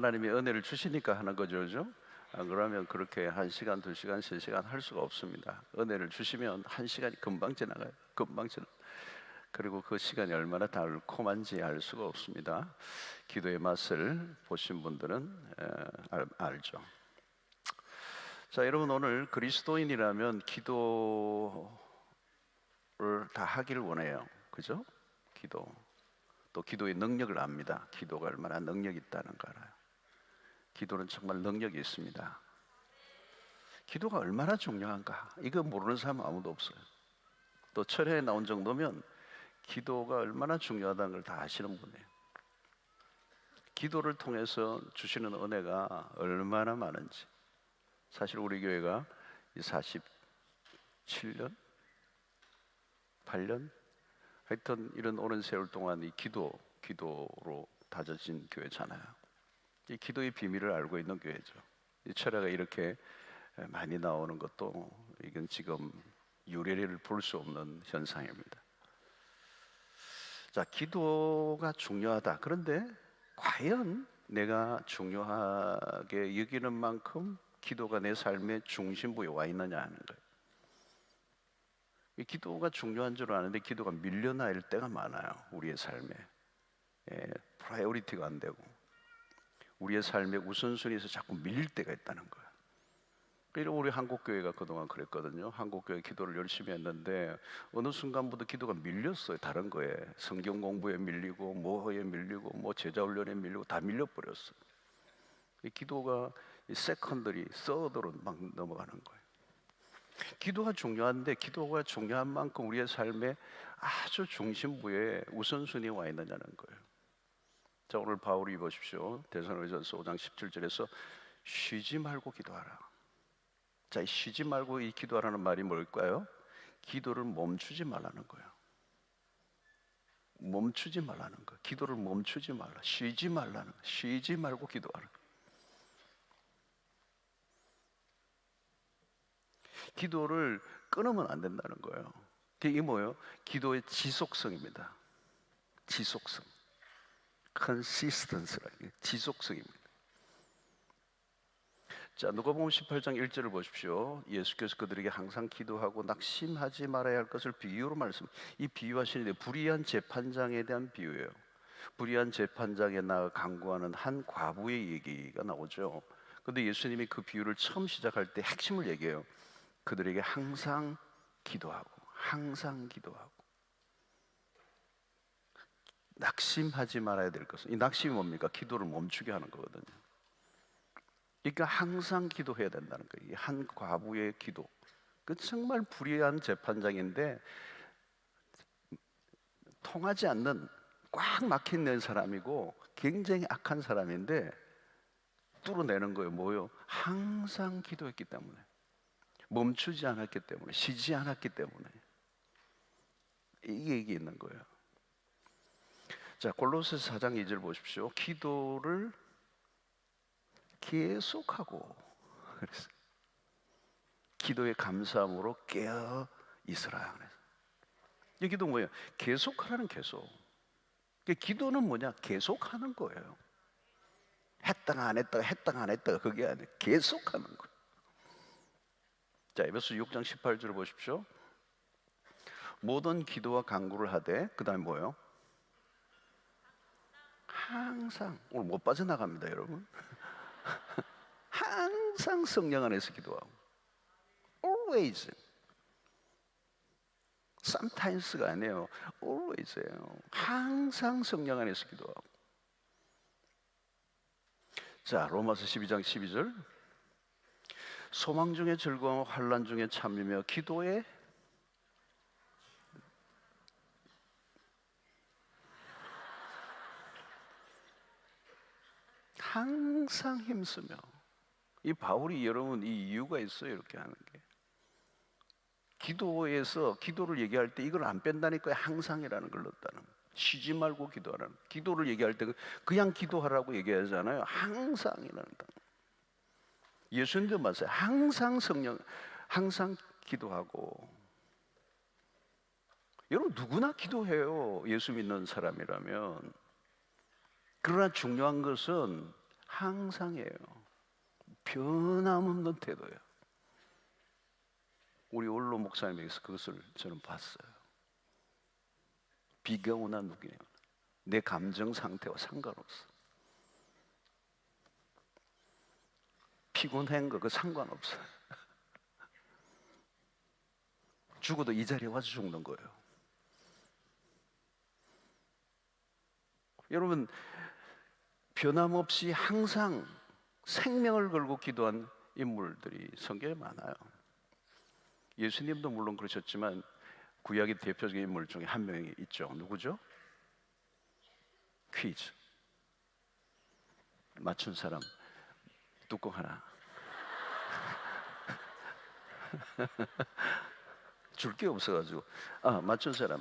하나님이 은혜를 주시니까 하는 거죠, 그죠? 그러면 그렇게 1시간, 2시간, 3시간 할 수가 없습니다. 은혜를 주시면 1시간이 금방 지나가요. 금방 지나. 그리고 그 시간이 얼마나 달콤한지 알 수가 없습니다. 기도의 맛을 보신 분들은 알죠. 자, 여러분, 오늘 그리스도인이라면 기도를 다 하기를 원해요. 그죠? 기도. 또 기도의 능력을 압니다. 기도가 얼마나 능력이 있다는 거 알아요. 기도는 정말 능력이 있습니다. 기도가 얼마나 중요한가, 이거 모르는 사람 아무도 없어요. 또 철회에 나온 정도면 기도가 얼마나 중요하다는 걸 다 아시는 분이에요. 기도를 통해서 주시는 은혜가 얼마나 많은지. 사실 우리 교회가 47년? 8년? 하여튼 이런 오랜 세월 동안 이 기도로 다져진 교회잖아요. 이 기도의 비밀을 알고 있는 교회죠. 이 철야가 이렇게 많이 나오는 것도 이건 지금 유래를 볼 수 없는 현상입니다. 자, 기도가 중요하다. 그런데 과연 내가 중요하게 여기는 만큼 기도가 내 삶의 중심부에 와 있느냐 하는 거예요. 이 기도가 중요한 줄 아는데 기도가 밀려날 때가 많아요. 우리의 삶에 프라이어리티가 안 되고 우리의 삶의 우선순위에서 자꾸 밀릴 때가 있다는 거예요. 그래서 우리 한국교회가 그동안 그랬거든요. 한국교회 기도를 열심히 했는데 어느 순간부터 기도가 밀렸어요. 다른 거에, 성경 공부에 밀리고 뭐에 밀리고 뭐 제자훈련에 밀리고 다 밀려버렸어요. 이 기도가 세컨더리, 서드로 막 넘어가는 거예요. 기도가 중요한데 기도가 중요한 만큼 우리의 삶의 아주 중심부에 우선순위에 와 있느냐는 거예요. 자, 오늘 바울이 보십시오. 데살로니가전서 5장 17절에서 쉬지 말고 기도하라. 자, 쉬지 말고 이 기도하라는 말이 뭘까요? 기도를 멈추지 말라는 거예요. 멈추지 말라는 거예요. 기도를 멈추지 말라. 쉬지 말라는 거예요. 쉬지 말고 기도하라. 기도를 끊으면 안 된다는 거예요. 이게 뭐예요? 기도의 지속성입니다. 지속성. consistence라는 지속성입니다. 자, 누가복음 18장 1절을 보십시오. 예수께서 그들에게 항상 기도하고 낙심하지 말아야 할 것을 비유로 말씀. 이 비유하시는데 불의한 재판장에 대한 비유예요. 불의한 재판장에 나가 간구하는 한 과부의 얘기가 나오죠. 그런데 예수님이 그 비유를 처음 시작할 때 핵심을 얘기해요. 그들에게 항상 기도하고 항상 기도하고 낙심하지 말아야 될 것은, 이 낙심이 뭡니까? 기도를 멈추게 하는 거거든요. 그러니까 항상 기도해야 된다는 거예요. 한 과부의 기도, 그 정말 불의한 재판장인데 통하지 않는 꽉 막힌 사람이고 굉장히 악한 사람인데 뚫어내는 거예요. 뭐요? 항상 기도했기 때문에, 멈추지 않았기 때문에, 쉬지 않았기 때문에. 이게 있는 거예요. 자, 골로새서 4장 2절 보십시오. 기도를 계속하고, 그래서 기도의 감사함으로 깨어 있으라. 그래서 이 기도 뭐예요? 계속하라는, 계속. 기도는 뭐냐? 계속하는 거예요. 했다가 안 했다가 했다가 안 했다가 그게 아니에요. 계속하는 거예요. 자, 에베소 6장 18절을 보십시오. 모든 기도와 간구를 하되, 그 다음에 뭐예요? 항상. 오늘 못 빠져나갑니다, 여러분. 항상 성령 안에서 기도하고. Always. Sometimes가 아니에요. Always예요. 항상 성령 안에서 기도하고. 자, 로마서 12장 12절. 소망 중에 즐거움, 환난 중에 참으며 기도에 항상 힘쓰며. 이 바울이, 여러분, 이 이유가 있어요. 이렇게 하는 게. 기도에서 기도를 얘기할 때 이걸 안 뺀다니까요. 항상이라는 걸 넣었다는 거예요. 쉬지 말고 기도하라는. 기도를 얘기할 때 그냥 기도하라고 얘기하잖아요. 항상이라는 거. 예수님도 맞아요. 항상 성령, 항상 기도하고. 여러분, 누구나 기도해요. 예수 믿는 사람이라면. 그러나 중요한 것은 항상이에요. 변함없는 태도예요. 우리 원로 목사님에게서 그것을 저는 봤어요. 비가 오나 눈이 오나 내 감정 상태와 상관없어. 피곤한 거 그 상관없어. 죽어도 이 자리에 와서 죽는 거예요. 여러분, 변함없이 항상 생명을 걸고 기도한 인물들이 성경에 많아요. 예수님도 물론 그러셨지만 구약의 대표적인 인물 중에 한 명이 있죠. 누구죠? 퀴즈. 맞춘 사람 뚜껑 하나. 줄 게 없어가지고 맞춘 사람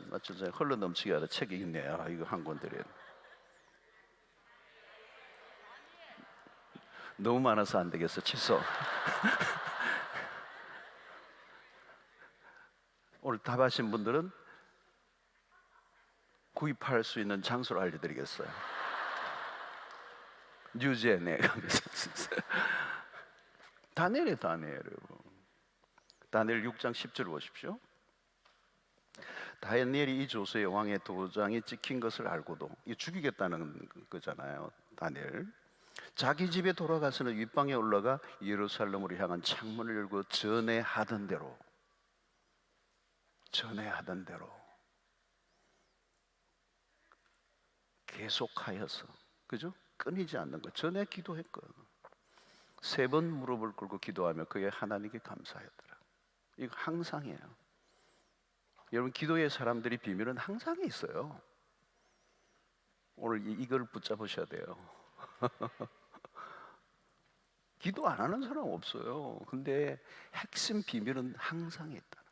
흘러 넘치게 하라. 책이 있네요. 이거 한 권 드려요. 너무 많아서 안 되겠어. 취소. 오늘 답하신 분들은 구입할 수 있는 장소를 알려드리겠어요. 뉴제네. 다니엘이에요, 다니엘. 다니엘 6장 10절 보십시오. 다니엘이 이 조서에 왕의 도장이 찍힌 것을 알고도 이 죽이겠다는 거잖아요. 다니엘. 자기 집에 돌아가서는 윗방에 올라가 예루살렘으로 향한 창문을 열고 전에하던 대로 계속하여서, 그죠? 끊이지 않는 거. 전에 기도했거든. 3번 무릎을 꿇고 기도하며 그의 하나님께 감사하였더라. 이거 항상이에요. 여러분, 기도의 사람들이 비밀은 항상에 있어요. 오늘 이걸 붙잡으셔야 돼요. 기도 안 하는 사람 없어요. 근데 핵심 비밀은 항상에 있다.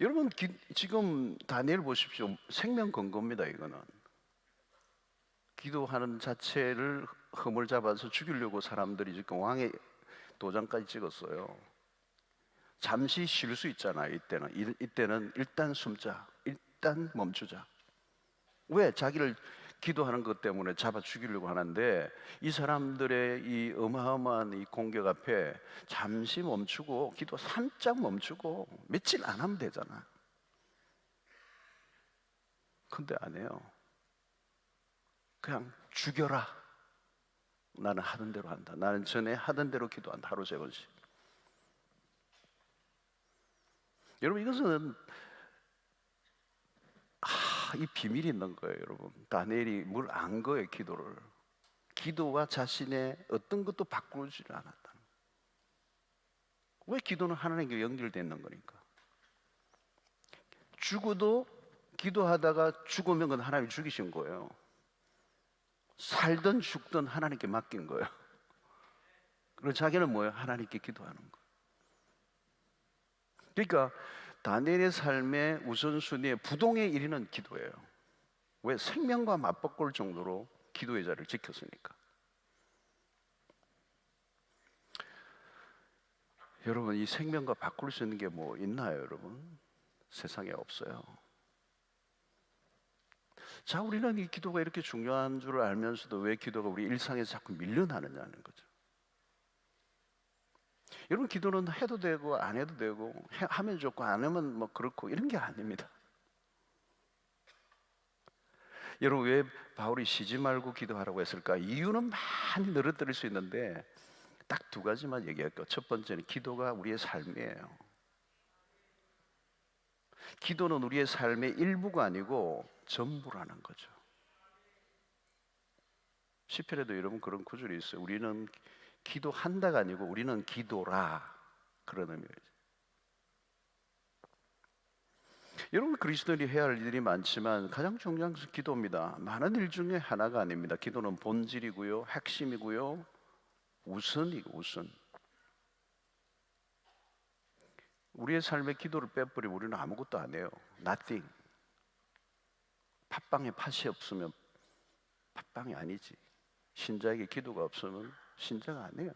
여러분, 지금 다니엘 보십시오. 생명 건고입니다. 이거는 기도하는 자체를 흠을 잡아서 죽이려고 사람들이 지금 왕의 도장까지 찍었어요. 잠시 쉴 수 있잖아요. 이때는 일단 숨자, 일단 멈추자. 왜? 자기를 기도하는 것 때문에 잡아 죽이려고 하는데, 이 사람들의 이 어마어마한 이 공격 앞에 잠시 멈추고 기도 살짝 멈추고 며칠 안 하면 되잖아. 근데 안 해요. 그냥 죽여라. 나는 하던 대로 한다. 나는 전에 하던 대로 기도한다. 하루 3번씩. 여러분, 이것은 이 비밀이 있는 거예요. 여러분, 다니엘이 뭘 안 거예요. 기도와 자신의 어떤 것도 바꾸지를 않았다. 왜? 기도는 하나님께 연결되어 있는 거니까. 죽어도 기도하다가 죽으면 그건 하나님이 죽이신 거예요. 살든 죽든 하나님께 맡긴 거예요. 그리고 자기는 뭐예요? 하나님께 기도하는 거예요. 그러니까 다니엘의 삶의 우선순위의 부동의 1위는 기도예요. 왜? 생명과 맞바꿀 정도로 기도의 자리를 지켰으니까. 여러분, 이 생명과 바꿀 수 있는 게 뭐 있나요, 여러분? 세상에 없어요. 자, 우리는 이 기도가 이렇게 중요한 줄 알면서도 왜 기도가 우리 일상에서 자꾸 밀려나느냐는 거죠. 여러분, 기도는 해도 되고 안 해도 되고, 하면 좋고 안 하면 뭐 그렇고 이런 게 아닙니다. 여러분, 왜 바울이 쉬지 말고 기도하라고 했을까? 이유는 많이 늘어뜨릴 수 있는데 딱 2가지만 얘기할게요. 첫 번째는 기도가 우리의 삶이에요. 기도는 우리의 삶의 일부가 아니고 전부라는 거죠. 시편에도 여러분 그런 구절이 있어요. 우리는 기도한다가 아니고 우리는 기도라, 그런 의미예요. 여러분, 그리스도인이 해야 할 일이 많지만 가장 중요한 것은 기도입니다. 많은 일 중에 하나가 아닙니다. 기도는 본질이고요, 핵심이고요, 우선이고 우선. 우리의 삶의 기도를 빼버리면 우리는 아무것도 안 해요. Nothing. 팥빵에 팥이 없으면 팥빵이 아니지. 신자에게 기도가 없으면 신자가 아니에요.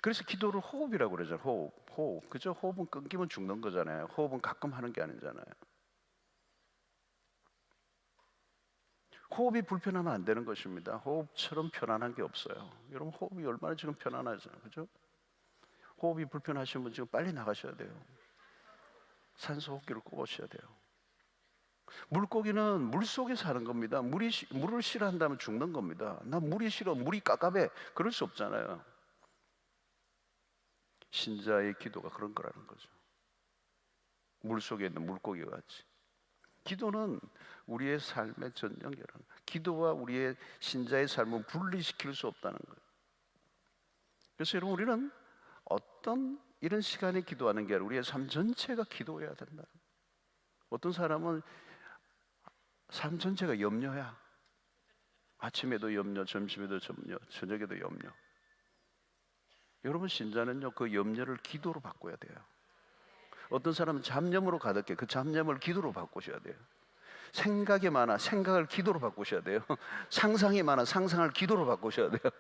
그래서 기도를 호흡이라고 그러잖아요. 호흡. 그죠? 호흡은 끊기면 죽는 거잖아요. 호흡은 가끔 하는 게 아니잖아요. 호흡이 불편하면 안 되는 것입니다. 호흡처럼 편안한 게 없어요. 여러분 호흡이 얼마나 지금 편안하잖아요, 그죠? 호흡이 불편하신 분 지금 빨리 나가셔야 돼요. 산소 호흡기를 꼭 오셔야 돼요. 물고기는 물 속에 사는 겁니다. 물을 싫어한다면 죽는 겁니다. 나 물이 싫어, 물이 깝깝해, 그럴 수 없잖아요. 신자의 기도가 그런 거라는 거죠. 물 속에 있는 물고기와 같이. 기도는 우리의 삶의 전 연결하는, 기도와 우리의 신자의 삶을 분리시킬 수 없다는 거예요. 그래서 여러분, 우리는 어떤 이런 시간에 기도하는 게 아니라 우리의 삶 전체가 기도해야 된다. 어떤 사람은 삶 전체가 염려야. 아침에도 염려, 점심에도 염려, 저녁에도 염려. 여러분, 신자는요, 그 염려를 기도로 바꿔야 돼요. 어떤 사람은 잡념으로 가득해. 그 잡념을 기도로 바꾸셔야 돼요. 생각이 많아, 생각을 기도로 바꾸셔야 돼요. 상상이 많아, 상상을 기도로 바꾸셔야 돼요.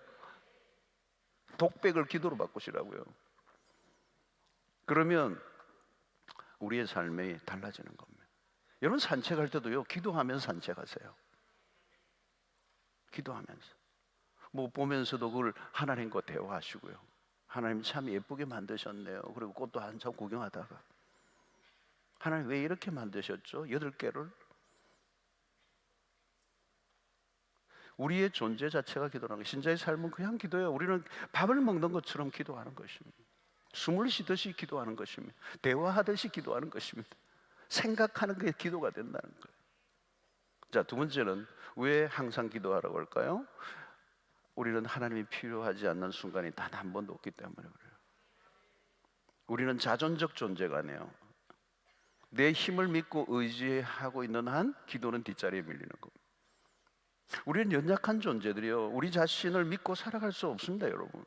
독백을 기도로 바꾸시라고요. 그러면 우리의 삶이 달라지는 겁니다. 여러분, 산책할 때도요, 기도하면서 산책하세요. 기도하면서. 뭐 보면서도 그걸 하나님과 대화하시고요. 하나님 참 예쁘게 만드셨네요. 그리고 꽃도 한참 구경하다가 하나님 왜 이렇게 만드셨죠? 8개를. 우리의 존재 자체가 기도라는 거예요. 신자의 삶은 그냥 기도예요. 우리는 밥을 먹는 것처럼 기도하는 것입니다. 숨을 쉬듯이 기도하는 것입니다. 대화하듯이 기도하는 것입니다. 생각하는 게 기도가 된다는 거예요. 자, 두 번째는 왜 항상 기도하라고 할까요? 우리는 하나님이 필요하지 않는 순간이 단 한 번도 없기 때문에 그래요. 우리는 자존적 존재가 아니에요. 내 힘을 믿고 의지하고 있는 한 기도는 뒷자리에 밀리는 겁니다. 우리는 연약한 존재들이요, 우리 자신을 믿고 살아갈 수 없습니다. 여러분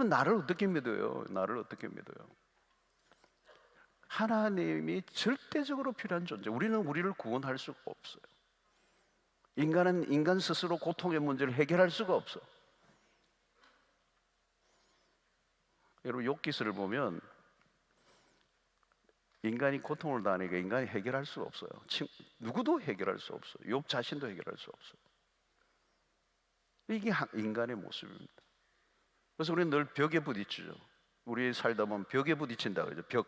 나를 어떻게 믿어요? 나를 어떻게 믿어요? 하나님이 절대적으로 필요한 존재. 우리는 우리를 구원할 수가 없어요. 인간은 인간 스스로 고통의 문제를 해결할 수가 없어. 여러분 욥기서를 보면 인간이 고통을 당하니까 인간이 해결할 수가 없어요. 누구도 해결할 수 없어요. 욥 자신도 해결할 수 없어요. 이게 인간의 모습입니다. 그래서 우리는 늘 벽에 부딪히죠. 우리 살다 보면 벽에 부딪힌다 그러죠. 벽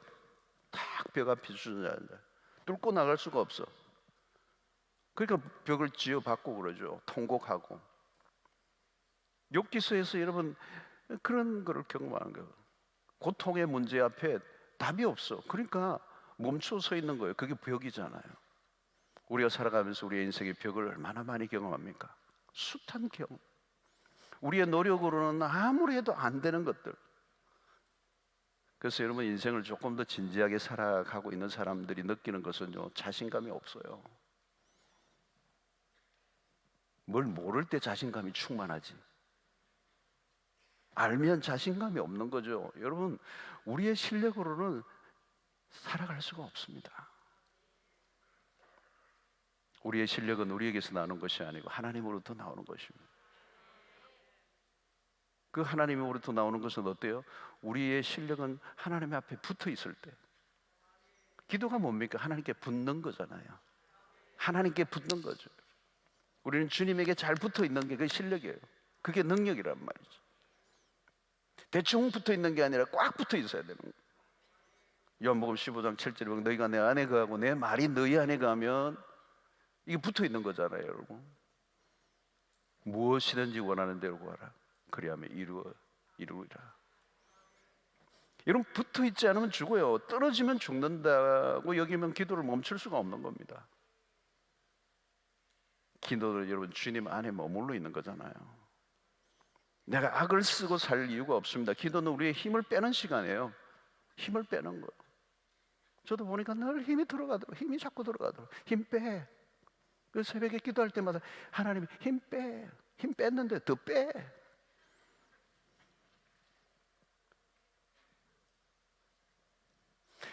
앞에 주저앉아 뚫고 나갈 수가 없어. 그러니까 벽을 지어받고 그러죠. 통곡하고. 욥기서에서 여러분 그런 거를 경험하는 거예요. 고통의 문제 앞에 답이 없어. 그러니까 멈춰 서 있는 거예요. 그게 벽이잖아요. 우리가 살아가면서 우리의 인생의 벽을 얼마나 많이 경험합니까? 숱한 경험. 우리의 노력으로는 아무리 해도 안 되는 것들. 그래서 여러분 인생을 조금 더 진지하게 살아가고 있는 사람들이 느끼는 것은요, 자신감이 없어요. 뭘 모를 때 자신감이 충만하지. 알면 자신감이 없는 거죠. 여러분, 우리의 실력으로는 살아갈 수가 없습니다. 우리의 실력은 우리에게서 나오는 것이 아니고 하나님으로부터 나오는 것입니다. 그 하나님으로부터 나오는 것은 어때요? 우리의 실력은 하나님 앞에 붙어 있을 때. 기도가 뭡니까? 하나님께 붙는 거잖아요. 하나님께 붙는 거죠. 우리는 주님에게 잘 붙어 있는 게 그 실력이에요. 그게 능력이란 말이죠. 대충 붙어 있는 게 아니라 꽉 붙어 있어야 되는 거예요. 요한복음 15장 7절에 보면 너희가 내 안에 거하고 내 말이 너희 안에 거하면 이게 붙어 있는 거잖아요, 여러분. 무엇이든지 원하는 대로 구하라. 그리하면 이루리라. 여러분 붙어 있지 않으면 죽어요. 떨어지면 죽는다고 여기면 기도를 멈출 수가 없는 겁니다. 기도는 여러분 주님 안에 머물러 있는 거잖아요. 내가 악을 쓰고 살 이유가 없습니다. 기도는 우리의 힘을 빼는 시간이에요. 힘을 빼는 거예요. 저도 보니까 늘 힘이 들어가더라고요. 힘이 자꾸 들어가더라고요. 힘 빼. 그 새벽에 기도할 때마다 하나님이 힘 빼. 힘 뺐는데 더 빼.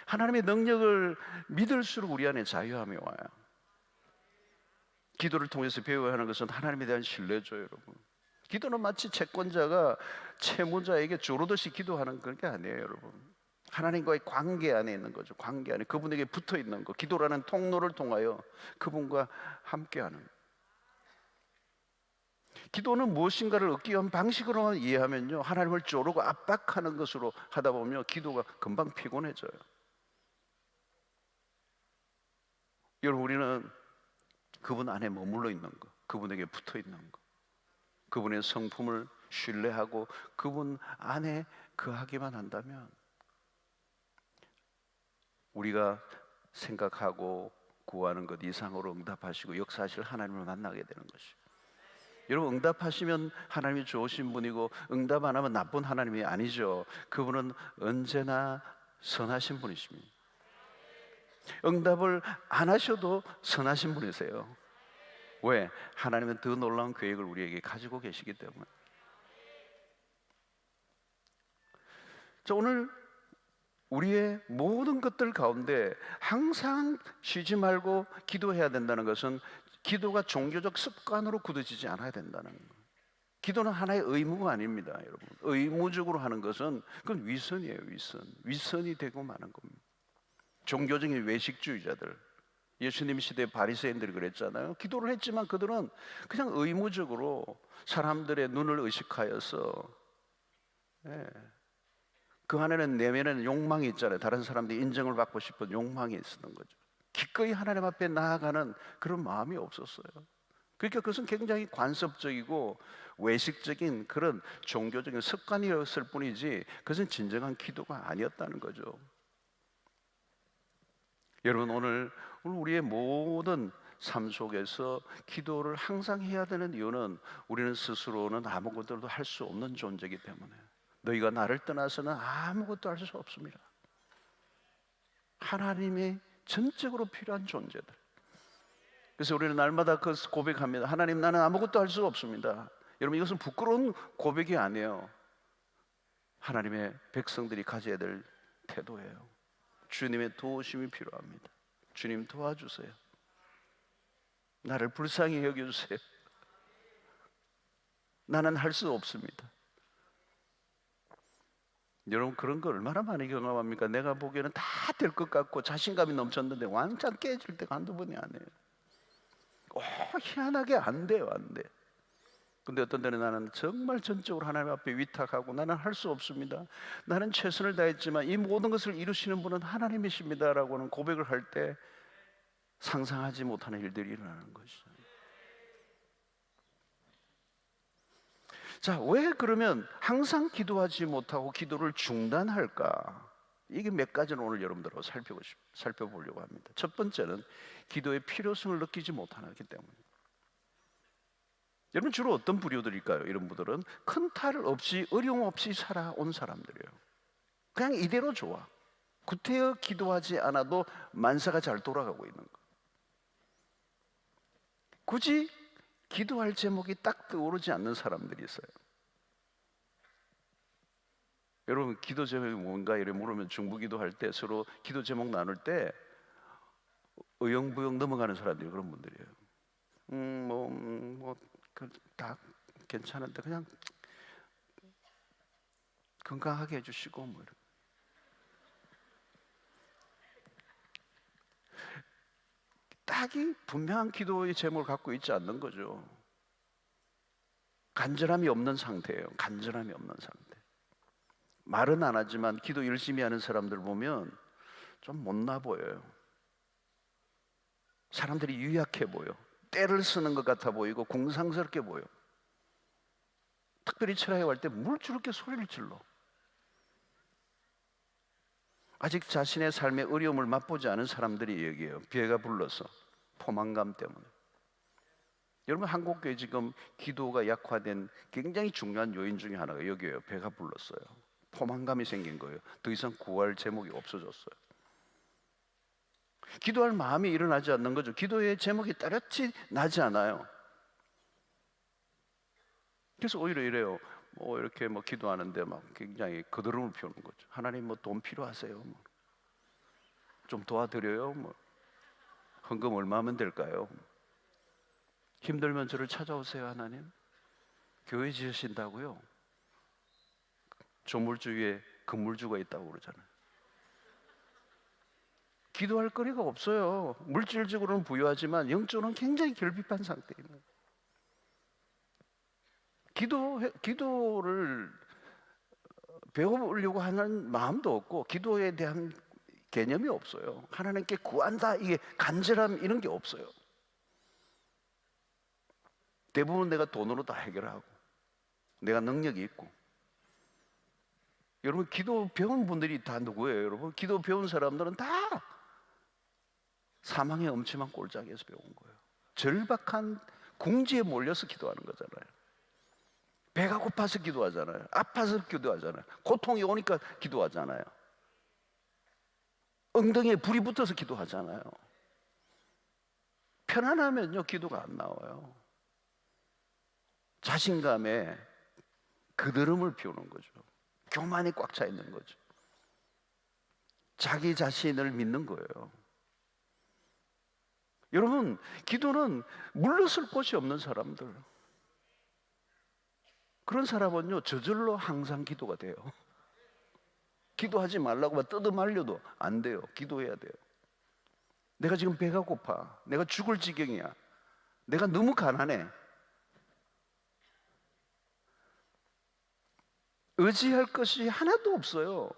하나님의 능력을 믿을수록 우리 안에 자유함이 와요. 기도를 통해서 배워야 하는 것은 하나님에 대한 신뢰죠, 여러분. 기도는 마치 채권자가 채무자에게 조르듯이 기도하는 그런 게 아니에요, 여러분. 하나님과의 관계 안에 있는 거죠. 관계 안에 그분에게 붙어 있는 거. 기도라는 통로를 통하여 그분과 함께하는 거. 기도는 무엇인가를 얻기 위한 방식으로만 이해하면요, 하나님을 조르고 압박하는 것으로 하다 보면 기도가 금방 피곤해져요. 여러분, 우리는 그분 안에 머물러 있는 거, 그분에게 붙어 있는 거, 그분의 성품을 신뢰하고 그분 안에 거하기만 한다면 우리가 생각하고 구하는 것 이상으로 응답하시고 역사하실 하나님을 만나게 되는 것이죠. 여러분, 응답하시면 하나님이 좋으신 분이고 응답 안 하면 나쁜 하나님이 아니죠. 그분은 언제나 선하신 분이십니다. 응답을 안 하셔도 선하신 분이세요. 왜? 하나님은 더 놀라운 계획을 우리에게 가지고 계시기 때문에. 자, 오늘 우리의 모든 것들 가운데 항상 쉬지 말고 기도해야 된다는 것은 기도가 종교적 습관으로 굳어지지 않아야 된다는 거예요. 기도는 하나의 의무가 아닙니다, 여러분. 의무적으로 하는 것은 그건 위선이에요, 위선. 위선이 되고 마는 겁니다. 종교적인 외식주의자들, 예수님 시대 바리새인들이 그랬잖아요. 기도를 했지만 그들은 그냥 의무적으로 사람들의 눈을 의식하여서, 그 안에는 내면에는 욕망이 있잖아요. 다른 사람들이 인정을 받고 싶은 욕망이 있었던 거죠. 기꺼이 하나님 앞에 나아가는 그런 마음이 없었어요. 그러니까 그것은 굉장히 관습적이고 외식적인 그런 종교적인 습관이었을 뿐이지 그것은 진정한 기도가 아니었다는 거죠. 여러분, 오늘 우리의 모든 삶 속에서 기도를 항상 해야 되는 이유는 우리는 스스로는 아무것도 할 수 없는 존재이기 때문에. 너희가 나를 떠나서는 아무것도 할 수 없습니다. 하나님이 전적으로 필요한 존재들. 그래서 우리는 날마다 그 고백합니다. 하나님, 나는 아무것도 할 수 없습니다. 여러분, 이것은 부끄러운 고백이 아니에요. 하나님의 백성들이 가져야 될 태도예요. 주님의 도우심이 필요합니다. 주님 도와주세요. 나를 불쌍히 여겨주세요. 나는 할 수 없습니다. 여러분, 그런 거 얼마나 많이 경험합니까? 내가 보기에는 다 될 것 같고 자신감이 넘쳤는데 왕창 깨질 때가 한두 번이 아니에요. 희한하게 안 돼요, 안 돼. 근데 어떤 때는 나는 정말 전적으로 하나님 앞에 위탁하고 나는 할 수 없습니다. 나는 최선을 다했지만 이 모든 것을 이루시는 분은 하나님이십니다라고는 고백을 할 때 상상하지 못하는 일들이 일어나는 것이죠. 자, 왜 그러면 항상 기도하지 못하고 기도를 중단할까? 이게 몇 가지는 오늘 여러분들하고 살펴보려고 합니다. 첫 번째는 기도의 필요성을 느끼지 못하기 때문입니다. 여러분, 주로 어떤 부류들일까요? 이런 분들은 큰 탈 없이 어려움 없이 살아온 사람들이에요. 그냥 이대로 좋아. 구태여 기도하지 않아도 만사가 잘 돌아가고 있는 거. 굳이 기도할 제목이 딱 떠오르지 않는 사람들이 있어요. 여러분, 기도 제목이 뭔가 이래 물으면 중부기도 할 때 서로 기도 제목 나눌 때 의형부형 넘어가는 사람들이 그런 분들이에요. 다 괜찮은데 그냥 건강하게 해주시고 뭐 이런. 딱히 분명한 기도의 제목을 갖고 있지 않는 거죠. 간절함이 없는 상태예요. 간절함이 없는 상태. 말은 안 하지만 기도 열심히 하는 사람들 보면 좀 못나 보여요. 사람들이 유약해 보여. 때를 쓰는 것 같아 보이고 공상스럽게 보여. 특별히 철학에 갈 때 물주럽게 소리를 질러. 아직 자신의 삶의 어려움을 맛보지 않은 사람들이 얘기해요. 배가 불러서, 포만감 때문에. 여러분, 한국교회 지금 기도가 약화된 굉장히 중요한 요인 중에 하나가 여기에요. 배가 불렀어요. 포만감이 생긴 거예요. 더 이상 구할 제목이 없어졌어요. 기도할 마음이 일어나지 않는 거죠. 기도의 제목이 따렷이 나지 않아요. 그래서 오히려 이래요. 이렇게 기도하는데 막 굉장히 거드름을 피우는 거죠. 하나님, 돈 필요하세요? 좀 도와드려요? 헌금 얼마 하면 될까요? 힘들면 저를 찾아오세요, 하나님. 교회 지으신다고요? 조물주 위에 건물주가 있다고 그러잖아요. 기도할 거리가 없어요. 물질적으로는 부유하지만 영적으로는 굉장히 결핍한 상태입니다. 기도를 배워보려고 하는 마음도 없고 기도에 대한 개념이 없어요. 하나님께 구한다, 이게 간절함 이런 게 없어요. 대부분 내가 돈으로 다 해결하고 내가 능력이 있고. 여러분, 기도 배운 분들이 다 누구예요? 여러분, 기도 배운 사람들은 다 사망의 엄침한 꼴짝에서 배운 거예요. 절박한 궁지에 몰려서 기도하는 거잖아요. 배가 고파서 기도하잖아요. 아파서 기도하잖아요. 고통이 오니까 기도하잖아요. 엉덩이에 불이 붙어서 기도하잖아요. 편안하면요, 기도가 안 나와요. 자신감에 그드름을 피우는 거죠. 교만이 꽉 차 있는 거죠. 자기 자신을 믿는 거예요. 여러분, 기도는 물러설 곳이 없는 사람들, 그런 사람은요, 저절로 항상 기도가 돼요. 기도하지 말라고 뜯어말려도 안 돼요. 기도해야 돼요. 내가 지금 배가 고파, 내가 죽을 지경이야, 내가 너무 가난해, 의지할 것이 하나도 없어요.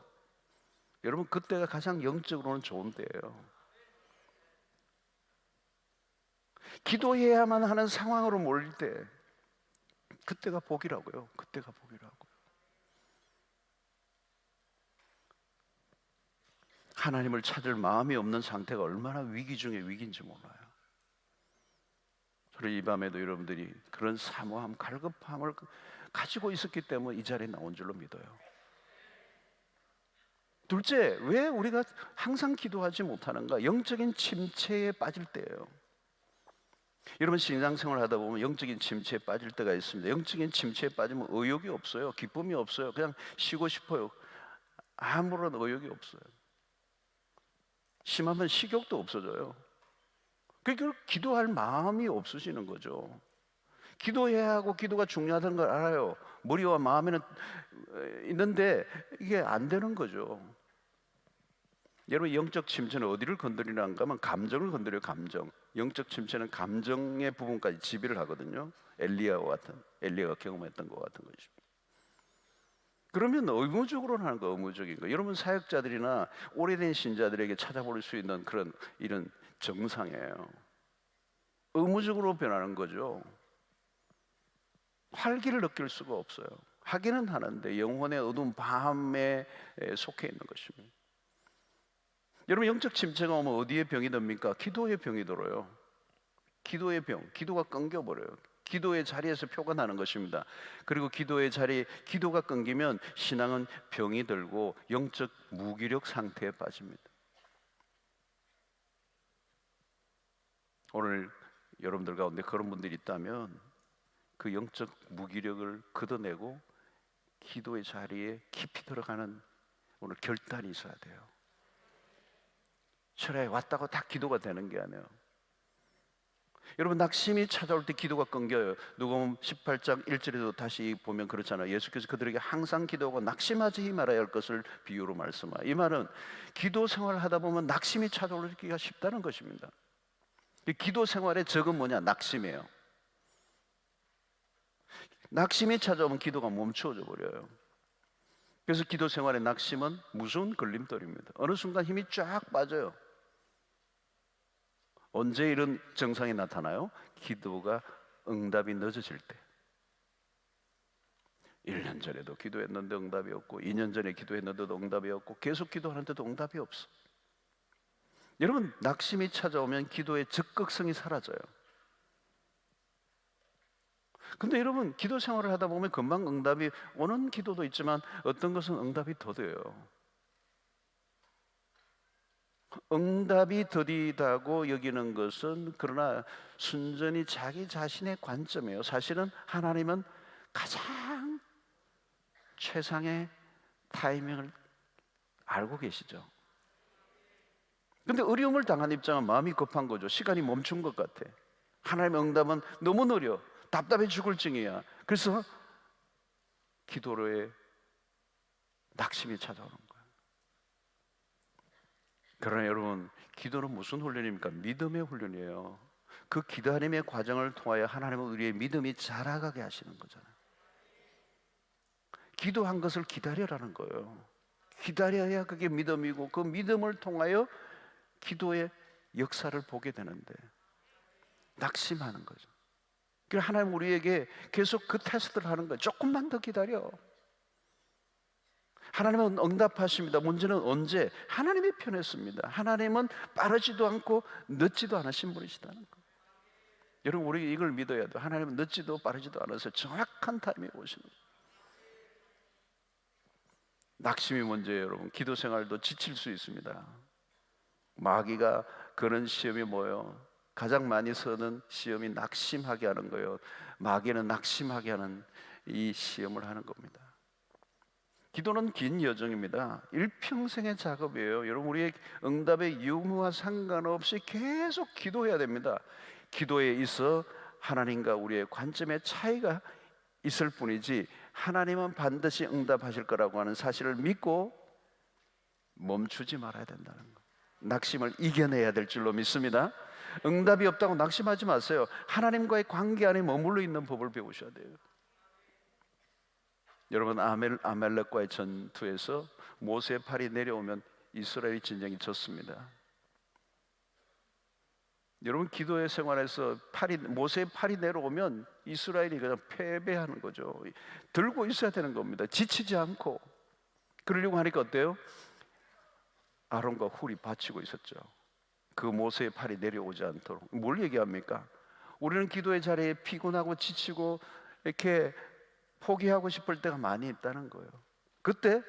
여러분, 그때가 가장 영적으로는 좋은 때예요. 기도해야만 하는 상황으로 몰릴 때, 그때가 복이라고요. 그때가 복이라고요. 하나님을 찾을 마음이 없는 상태가 얼마나 위기 중에 위기인지 몰라요. 저는 이 밤에도 여러분들이 그런 사모함, 갈급함을 가지고 있었기 때문에 이 자리에 나온 줄로 믿어요. 둘째, 왜 우리가 항상 기도하지 못하는가? 영적인 침체에 빠질 때예요. 여러분, 신앙생활 하다 보면 영적인 침체에 빠질 때가 있습니다. 영적인 침체에 빠지면 의욕이 없어요. 기쁨이 없어요. 그냥 쉬고 싶어요. 아무런 의욕이 없어요. 심하면 식욕도 없어져요. 그러니까 기도할 마음이 없으시는 거죠. 기도해야 하고 기도가 중요하다는 걸 알아요. 머리와 마음에는 있는데 이게 안 되는 거죠. 여러분, 영적 침체는 어디를 건드리는가 하면 감정을 건드려요. 감정. 영적 침체는 감정의 부분까지 지배를 하거든요. 엘리야가 경험했던 것 같은 것입니다. 그러면 의무적으로 하는 거, 의무적인 거. 여러분, 사역자들이나 오래된 신자들에게 찾아볼 수 있는 그런 이런 정상이에요. 의무적으로 변하는 거죠. 활기를 느낄 수가 없어요. 하기는 하는데 영혼의 어두운 밤에 속해 있는 것입니다. 여러분, 영적 침체가 오면 어디에 병이 듭니까? 기도의 병이 들어요. 기도의 병, 기도가 끊겨버려요. 기도의 자리에서 표가 나는 것입니다. 그리고 기도의 자리, 기도가 끊기면 신앙은 병이 들고 영적 무기력 상태에 빠집니다. 오늘 여러분들 가운데 그런 분들이 있다면 그 영적 무기력을 걷어내고 기도의 자리에 깊이 들어가는 오늘 결단이 있어야 돼요. 철야에 왔다고 다 기도가 되는 게 아니에요. 여러분, 낙심이 찾아올 때 기도가 끊겨요. 누가복음 18장 1절에도 다시 보면 그렇잖아요. 예수께서 그들에게 항상 기도하고 낙심하지 말아야 할 것을 비유로 말씀하여. 이 말은 기도 생활을 하다 보면 낙심이 찾아오기가 쉽다는 것입니다. 기도 생활의 적은 뭐냐? 낙심이에요. 낙심이 찾아오면 기도가 멈추어져 버려요. 그래서 기도 생활의 낙심은 무서운 걸림돌입니다. 어느 순간 힘이 쫙 빠져요. 언제 이런 증상이 나타나요? 기도가 응답이 늦어질 때. 1년 전에도 기도했는데 응답이 없고 2년 전에 기도했는데도 응답이 없고 계속 기도하는데도 응답이 없어. 여러분, 낙심이 찾아오면 기도의 적극성이 사라져요. 근데 여러분, 기도 생활을 하다 보면 금방 응답이 오는 기도도 있지만 어떤 것은 응답이 더뎌요. 응답이 더디다고 여기는 것은 그러나 순전히 자기 자신의 관점이에요. 사실은 하나님은 가장 최상의 타이밍을 알고 계시죠. 근데 어려움을 당한 입장은 마음이 급한 거죠. 시간이 멈춘 것 같아. 하나님의 응답은 너무 느려. 답답해 죽을 징이야. 그래서 기도로의 낙심이 찾아오는 거예요. 그러나 여러분, 기도는 무슨 훈련입니까? 믿음의 훈련이에요. 그 기다림의 과정을 통하여 하나님은 우리의 믿음이 자라가게 하시는 거잖아요. 기도한 것을 기다려라는 거예요. 기다려야 그게 믿음이고, 그 믿음을 통하여 기도의 역사를 보게 되는데 낙심하는 거죠. 그래서 하나님 우리에게 계속 그 테스트를 하는 거예요. 조금만 더 기다려. 하나님은 응답하십니다. 문제는 언제? 하나님이 편했습니다. 하나님은 빠르지도 않고 늦지도 않으신 분이시다는 거예요. 여러분, 우리 이걸 믿어야 돼요. 하나님은 늦지도 빠르지도 않아서 정확한 타이밍에 오시는 거예요. 낙심이 문제예요. 여러분, 기도 생활도 지칠 수 있습니다. 마귀가 그런 시험이 뭐예요? 가장 많이 서는 시험이 낙심하게 하는 거예요. 마귀는 낙심하게 하는 이 시험을 하는 겁니다. 기도는 긴 여정입니다. 일평생의 작업이에요. 여러분, 우리의 응답의 유무와 상관없이 계속 기도해야 됩니다. 기도에 있어 하나님과 우리의 관점의 차이가 있을 뿐이지 하나님은 반드시 응답하실 거라고 하는 사실을 믿고 멈추지 말아야 된다는 거. 낙심을 이겨내야 될 줄로 믿습니다. 응답이 없다고 낙심하지 마세요. 하나님과의 관계 안에 머물러 있는 법을 배우셔야 돼요. 여러분, 아말렉과의 전투에서 모세의 팔이 내려오면 이스라엘이 진영이 졌습니다. 여러분, 기도의 생활에서 모세의 팔이 내려오면 이스라엘이 그냥 패배하는 거죠. 들고 있어야 되는 겁니다. 지치지 않고. 그러려고 하니까 어때요? 아론과 훌이 받치고 있었죠. 그 모세의 팔이 내려오지 않도록. 뭘 얘기합니까? 우리는 기도의 자리에 피곤하고 지치고 이렇게 포기하고 싶을 때가 많이 있다는 거예요. 그때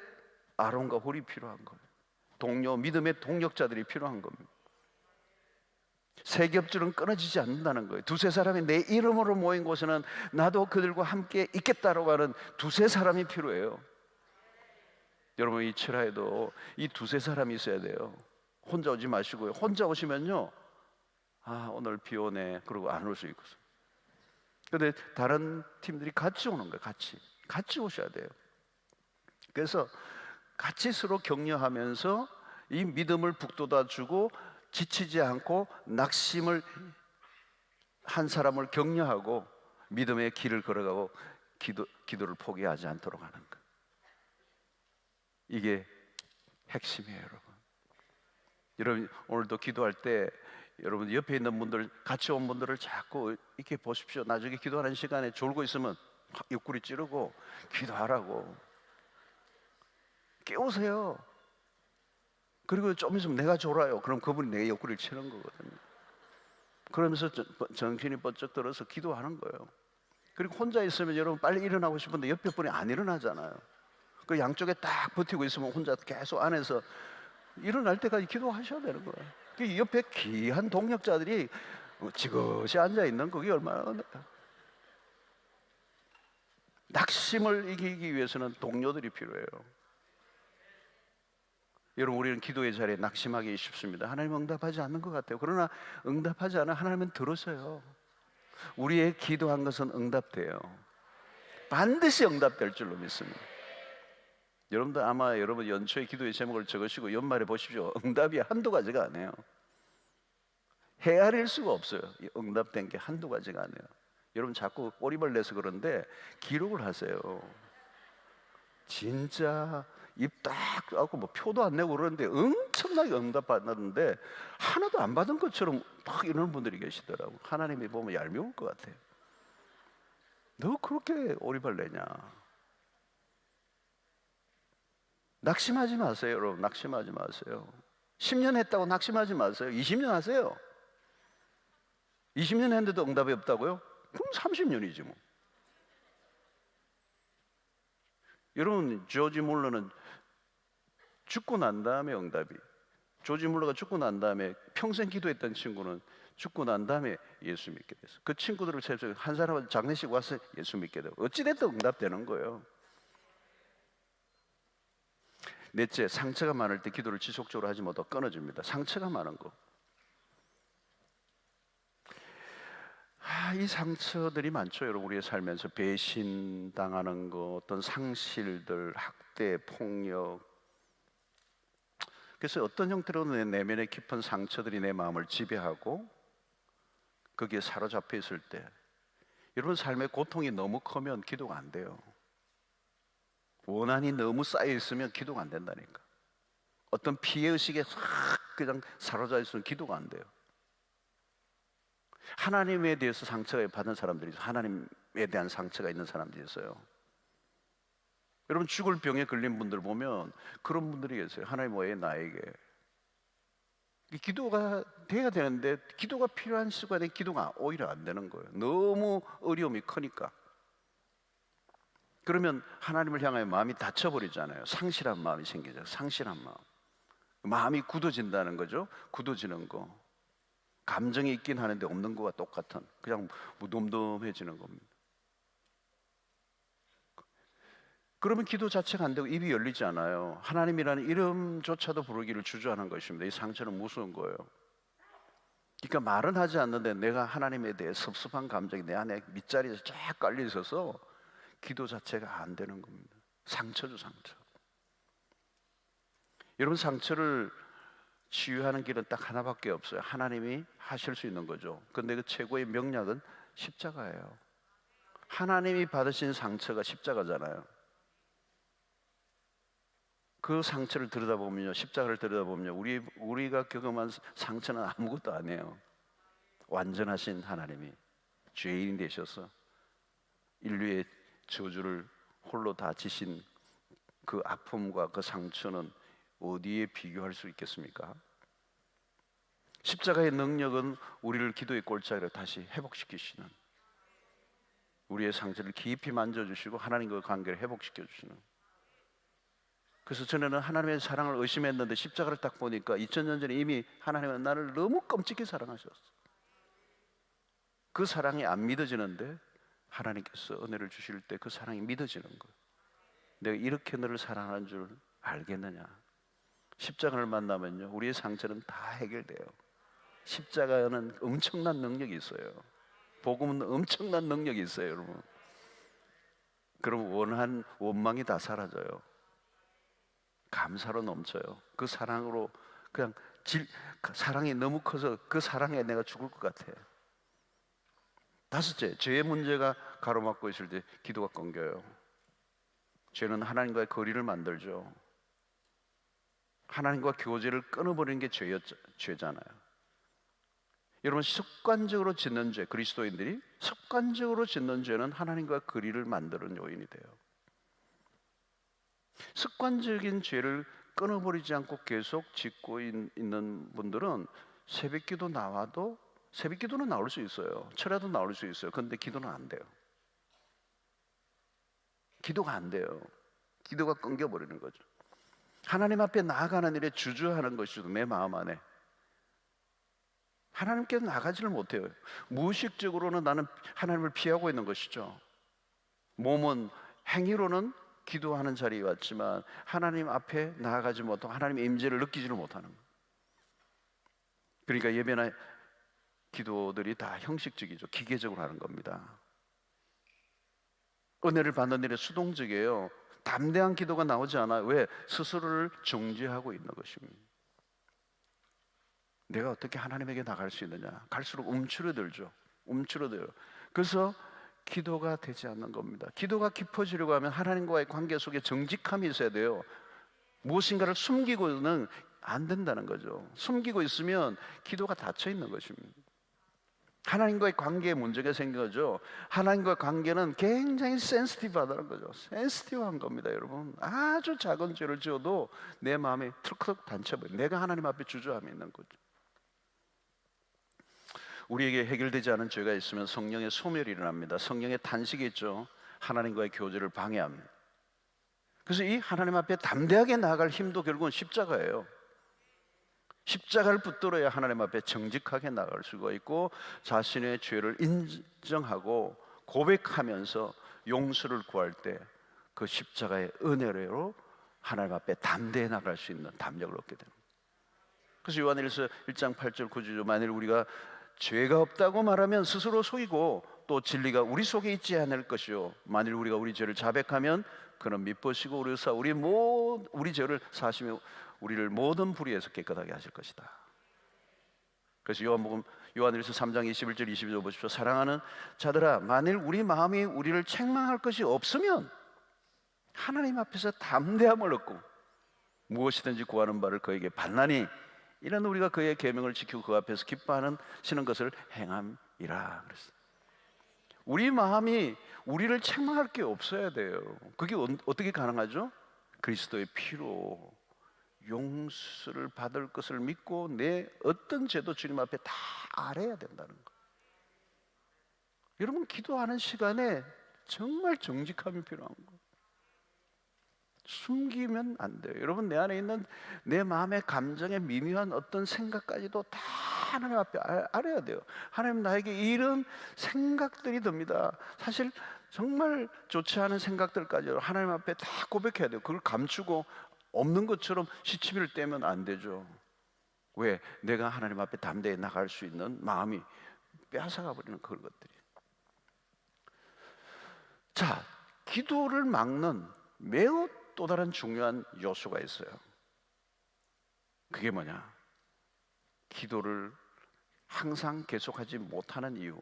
아론과 훌이 필요한 거예요. 믿음의 동력자들이 필요한 겁니다. 세 겹줄은 끊어지지 않는다는 거예요. 두세 사람이 내 이름으로 모인 곳에는 나도 그들과 함께 있겠다라고 하는 두세 사람이 필요해요. 여러분, 이 철야에도 이 두세 사람이 있어야 돼요. 혼자 오지 마시고요. 혼자 오시면요, 오늘 비 오네 그러고 안 올 수 있고. 근데 다른 팀들이 같이 오는 거예요. 같이 오셔야 돼요. 그래서 같이 서로 격려하면서 이 믿음을 북돋아주고 지치지 않고 낙심을 한 사람을 격려하고 믿음의 길을 걸어가고 기도를 포기하지 않도록 하는 것. 이게 핵심이에요, 여러분. 여러분, 오늘도 기도할 때 여러분 옆에 있는 분들, 같이 온 분들을 자꾸 이렇게 보십시오. 나중에 기도하는 시간에 졸고 있으면 옆구리 찌르고 기도하라고 깨우세요. 그리고 좀 있으면 내가 졸아요. 그럼 그분이 내 옆구리를 치는 거거든요. 그러면서 정신이 번쩍 들어서 기도하는 거예요. 그리고 혼자 있으면 여러분 빨리 일어나고 싶은데 옆에 분이 안 일어나잖아요. 그 양쪽에 딱 버티고 있으면 혼자 계속 안에서 일어날 때까지 기도하셔야 되는 거예요. 그 옆에 귀한 동력자들이 지그시 앉아 있는 그게 얼마나 은혜야. 낙심을 이기기 위해서는 동료들이 필요해요. 여러분, 우리는 기도의 자리에 낙심하기 쉽습니다. 하나님 응답하지 않는 것 같아요. 그러나 응답하지 않아 하나님은 들으세요. 우리의 기도한 것은 응답돼요. 반드시 응답될 줄로 믿습니다. 여러분도 아마 여러분 연초에 기도의 제목을 적으시고 연말에 보십시오. 응답이 한두 가지가 아니에요. 헤아릴 수가 없어요. 응답된 게 한두 가지가 아니에요. 여러분 자꾸 꼬리를 내서 그런데 기록을 하세요. 진짜 입 딱 하고 뭐 표도 안 내고 그러는데 엄청나게 응답 받았는데 하나도 안 받은 것처럼 막 이러는 분들이 계시더라고. 하나님이 보면 얄미울 것 같아요. 너 그렇게 오리발 내냐? 낙심하지 마세요, 여러분. 낙심하지 마세요. 10년 했다고 낙심하지 마세요. 20년 하세요. 20년 했는데도 응답이 없다고요? 그럼 30년이지 뭐. 여러분, 조지 물러는 죽고 난 다음에 응답이. 조지 물러가 죽고 난 다음에 평생 기도했던 친구는 죽고 난 다음에 예수 믿게 됐어. 그 친구들을 세서 한 사람은 장례식 와서 예수 믿게 되고 어찌됐든 응답되는 거예요. 넷째, 상처가 많을 때 기도를 지속적으로 하지 못하고 끊어집니다. 상처가 많은 거. 이 상처들이 많죠, 여러분. 우리의 삶에서 배신당하는 거, 어떤 상실들, 학대, 폭력. 그래서 어떤 형태로든 내 내면의 깊은 상처들이 내 마음을 지배하고 거기에 사로잡혀 있을 때, 여러분 삶의 고통이 너무 크면 기도가 안 돼요. 원한이 너무 쌓여 있으면 기도가 안 된다니까. 어떤 피해의식에 확 그냥 사로잡혀 있으면 기도가 안 돼요. 하나님에 대해서 상처를 받은 사람들이 있어요. 하나님에 대한 상처가 있는 사람들이 있어요. 여러분 죽을 병에 걸린 분들 보면 그런 분들이 계세요. 하나님 왜 나에게? 기도가 돼야 되는데 기도가 필요한 시간에 기도가 오히려 안 되는 거예요. 너무 어려움이 크니까. 그러면 하나님을 향하여 마음이 닫혀버리잖아요. 상실한 마음이 생기죠. 상실한 마음. 마음이 굳어진다는 거죠. 굳어지는 거. 감정이 있긴 하는데 없는 거와 똑같은, 그냥 무덤덤해지는 겁니다. 그러면 기도 자체가 안 되고 입이 열리지 않아요. 하나님이라는 이름조차도 부르기를 주저하는 것입니다. 이 상처는 무서운 거예요. 그러니까 말은 하지 않는데 내가 하나님에 대해 섭섭한 감정이 내 안에 밑자리에서 쫙 깔려 있어서 기도 자체가 안 되는 겁니다. 상처죠, 상처. 여러분 상처를 치유하는 길은 딱 하나밖에 없어요. 하나님이 하실 수 있는 거죠. 근데 그 최고의 명약은 십자가예요. 하나님이 받으신 상처가 십자가잖아요. 그 상처를 들여다보면요, 십자가를 들여다보면요, 우리가 경험한 상처는 아무것도 아니에요. 완전하신 하나님이 죄인이 되셔서 인류의 저주를 홀로 다 지신 그 아픔과 그 상처는 어디에 비교할 수 있겠습니까? 십자가의 능력은 우리를 기도의 골짜기로 다시 회복시키시는, 우리의 상처를 깊이 만져주시고 하나님과의 관계를 회복시켜주시는. 그래서 전에는 하나님의 사랑을 의심했는데 십자가를 딱 보니까 2000년 전에 이미 하나님은 나를 너무 끔찍히 사랑하셨어. 그 사랑이 안 믿어지는데 하나님께서 은혜를 주실 때 그 사랑이 믿어지는 거예요. 내가 이렇게 너를 사랑하는 줄 알겠느냐. 십자가를 만나면요, 우리의 상처는 다 해결돼요. 십자가는 엄청난 능력이 있어요. 복음은 엄청난 능력이 있어요, 여러분. 그럼 원망이 다 사라져요. 감사로 넘쳐요. 그 사랑으로 그냥 사랑이 너무 커서 그 사랑에 내가 죽을 것 같아. 다섯째, 죄의 문제가 가로막고 있을 때 기도가 끊겨요. 죄는 하나님과의 거리를 만들죠. 하나님과 교제를 끊어버리는 게 죄잖아요. 여러분 습관적으로 짓는 죄, 그리스도인들이 습관적으로 짓는 죄는 하나님과 거리를 만드는 요인이 돼요. 습관적인 죄를 끊어버리지 않고 계속 짓고 있는 분들은 새벽기도 나와도, 새벽기도는 나올 수 있어요. 철야도 나올 수 있어요. 그런데 기도는 안 돼요. 기도가 안 돼요. 기도가 끊겨버리는 거죠. 하나님 앞에 나아가는 일에 주저하는 것이죠. 내 마음 안에 하나님께 나가지를 못해요. 무의식적으로는 나는 하나님을 피하고 있는 것이죠. 몸은, 행위로는 기도하는 자리에 왔지만 하나님 앞에 나아가지 못하고 하나님의 임재를 느끼지를 못하는 거예요. 그러니까 예배나 기도들이 다 형식적이죠. 기계적으로 하는 겁니다. 은혜를 받는 일에 수동적이에요. 담대한 기도가 나오지 않아요. 왜? 스스로를 정죄하고 있는 것입니다. 내가 어떻게 하나님에게 나갈 수 있느냐. 갈수록 움츠러들죠. 움츠러들어요. 그래서 기도가 되지 않는 겁니다. 기도가 깊어지려고 하면 하나님과의 관계 속에 정직함이 있어야 돼요. 무엇인가를 숨기고는 안 된다는 거죠. 숨기고 있으면 기도가 닫혀 있는 것입니다. 하나님과의 관계에 문제가 생긴 거죠. 하나님과의 관계는 굉장히 센시티브하다는 거죠. 센시티브한 겁니다, 여러분. 아주 작은 죄를 지어도 내 마음에 털컥 닫혀버려요. 내가 하나님 앞에 주저함이 있는 거죠. 우리에게 해결되지 않은 죄가 있으면 성령의 소멸이 일어납니다. 성령의 탄식이 있죠. 하나님과의 교제를 방해합니다. 그래서 이 하나님 앞에 담대하게 나아갈 힘도 결국은 십자가예요. 십자가를 붙들어야 하나님 앞에 정직하게 나갈 수가 있고 자신의 죄를 인정하고 고백하면서 용서를 구할 때 그 십자가의 은혜로 하나님 앞에 담대히 나갈 수 있는 담력을 얻게 됩니다. 그래서 요한일서 1장 8절 9절, 만일 우리가 죄가 없다고 말하면 스스로 속이고 또 진리가 우리 속에 있지 않을 것이요, 만일 우리가 우리 죄를 자백하면 그는 미쁘시고 우리 죄를 사하시며 우리를 모든 불의에서 깨끗하게 하실 것이다. 그래서 요한일서 3장 21절 22절 보십시오. 사랑하는 자들아, 만일 우리 마음이 우리를 책망할 것이 없으면 하나님 앞에서 담대함을 얻고 무엇이든지 구하는 바를 그에게 받나니 이는 우리가 그의 계명을 지키고 그 앞에서 기뻐하는 시는 것을 행함이라. 그랬어요. 우리 마음이 우리를 책망할 게 없어야 돼요. 그게 어떻게 가능하죠? 그리스도의 피로 용서를 받을 것을 믿고 내 어떤 죄도 주님 앞에 다 아뢰야 된다는 거. 여러분, 기도하는 시간에 정말 정직함이 필요한 거. 숨기면 안 돼요. 여러분, 내 안에 있는 내 마음의 감정의 미묘한 어떤 생각까지도 다 하나님 앞에 아뢰야 돼요. 하나님, 나에게 이런 생각들이 듭니다. 사실 정말 좋지 않은 생각들까지 하나님 앞에 다 고백해야 돼요. 그걸 감추고 없는 것처럼 시치미를 떼면 안 되죠. 왜? 내가 하나님 앞에 담대히 나갈 수 있는 마음이 빼앗아가 버리는 그런 것들이. 자, 기도를 막는 매우 또 다른 중요한 요소가 있어요. 그게 뭐냐? 기도를 항상 계속하지 못하는 이유.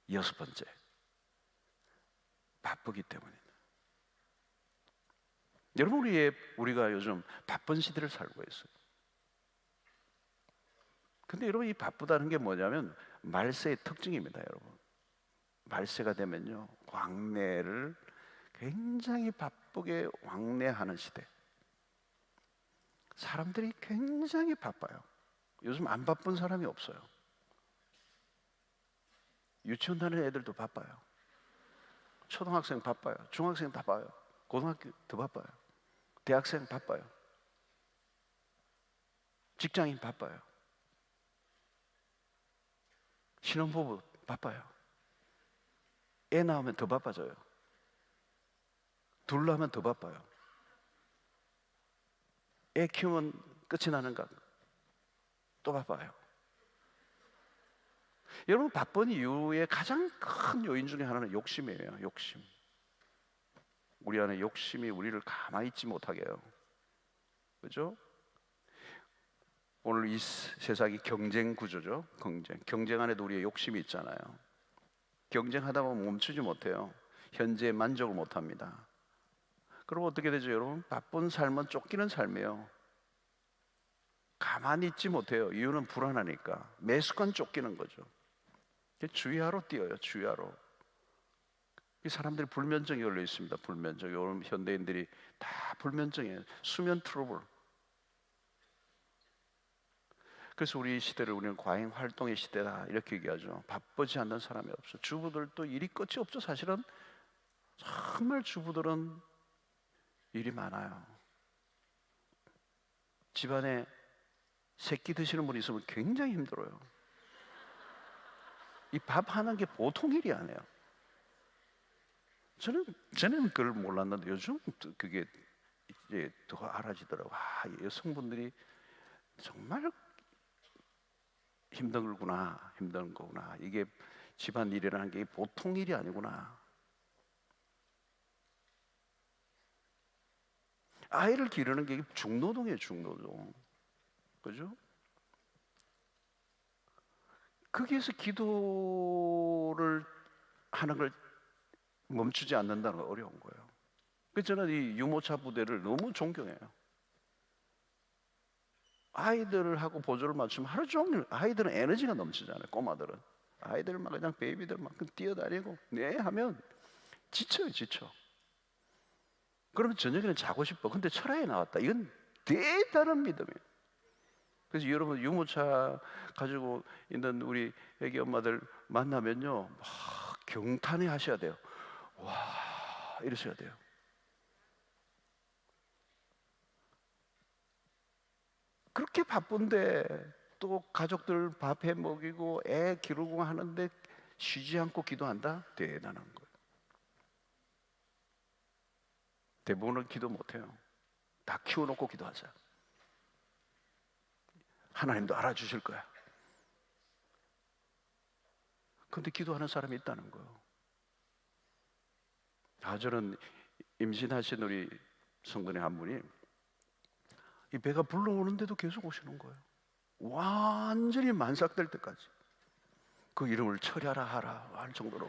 6번째, 바쁘기 때문입니다. 여러분, 우리가 요즘 바쁜 시대를 살고 있어요. 근데 여러분, 이 바쁘다는 게 뭐냐면 말세의 특징입니다. 여러분, 말세가 되면요, 왕래를 굉장히 바쁘게 왕래하는 시대. 사람들이 굉장히 바빠요. 요즘 안 바쁜 사람이 없어요. 유치원 다니는 애들도 바빠요. 초등학생 바빠요. 중학생 바빠요. 고등학교 더 바빠요. 대학생 바빠요. 직장인 바빠요. 신혼부부 바빠요. 애 낳으면 더 바빠져요. 둘 낳으면 더 바빠요. 애 키우면 끝이 나는가? 또 바빠요. 여러분, 바쁜 이유의 가장 큰 요인 중에 하나는 욕심이에요. 욕심. 우리 안에 욕심이 우리를 가만히 있지 못하게 해요. 그죠? 오늘 이 세상이 경쟁 구조죠. 경쟁 안에도 우리의 욕심이 있잖아요. 경쟁하다 보면 멈추지 못해요. 현재에 만족을 못합니다. 그럼 어떻게 되죠, 여러분? 바쁜 삶은 쫓기는 삶이에요. 가만히 있지 못해요. 이유는 불안하니까. 매 순간 쫓기는 거죠. 주의하러 뛰어요. 주의하러. 이 사람들이 불면증이 걸려 있습니다. 불면증. 요즘 현대인들이 다 불면증이에요. 수면 트러블. 그래서 우리 시대를 우리는 과잉 활동의 시대다 이렇게 얘기하죠. 바쁘지 않는 사람이 없어. 주부들도 일이 끝이 없죠. 사실은 정말 주부들은 일이 많아요. 집안에 새끼 드시는 분이 있으면 굉장히 힘들어요. 이 밥 하는 게 보통 일이 아니에요. 저는 그걸 몰랐는데 요즘 그게 이제 더 알아지더라고. 여성분들이 정말 힘든 거구나. 이게 집안 일이라는 게 보통 일이 아니구나. 아이를 기르는 게 중노동이에요, 중노동. 그죠? 거기에서 기도를 하는 걸 멈추지 않는다는 건 어려운 거예요. 그래서 저는 이 유모차 부대를 너무 존경해요. 아이들하고 보조를 맞추면 하루 종일 아이들은 에너지가 넘치잖아요. 꼬마들은 아이들 막 그냥 베이비들 막 뛰어다니고 하면 지쳐. 그러면 저녁에는 자고 싶어. 근데 철학에 나왔다. 이건 대단한 믿음이에요. 그래서 여러분, 유모차 가지고 있는 우리 애기 엄마들 만나면요, 막 경탄해 하셔야 돼요. 와, 이러셔야 돼요. 그렇게 바쁜데 또 가족들 밥 해 먹이고 애 기르고 하는데 쉬지 않고 기도한다? 대단한 거예요. 대부분은 기도 못해요. 다 키워놓고 기도하자. 하나님도 알아주실 거야. 그런데 기도하는 사람이 있다는 거예요. 저는 임신하신 우리 성도님 한 분이 이 배가 불러오는데도 계속 오시는 거예요. 완전히 만삭될 때까지. 그 이름을 철야라 하라 할 정도로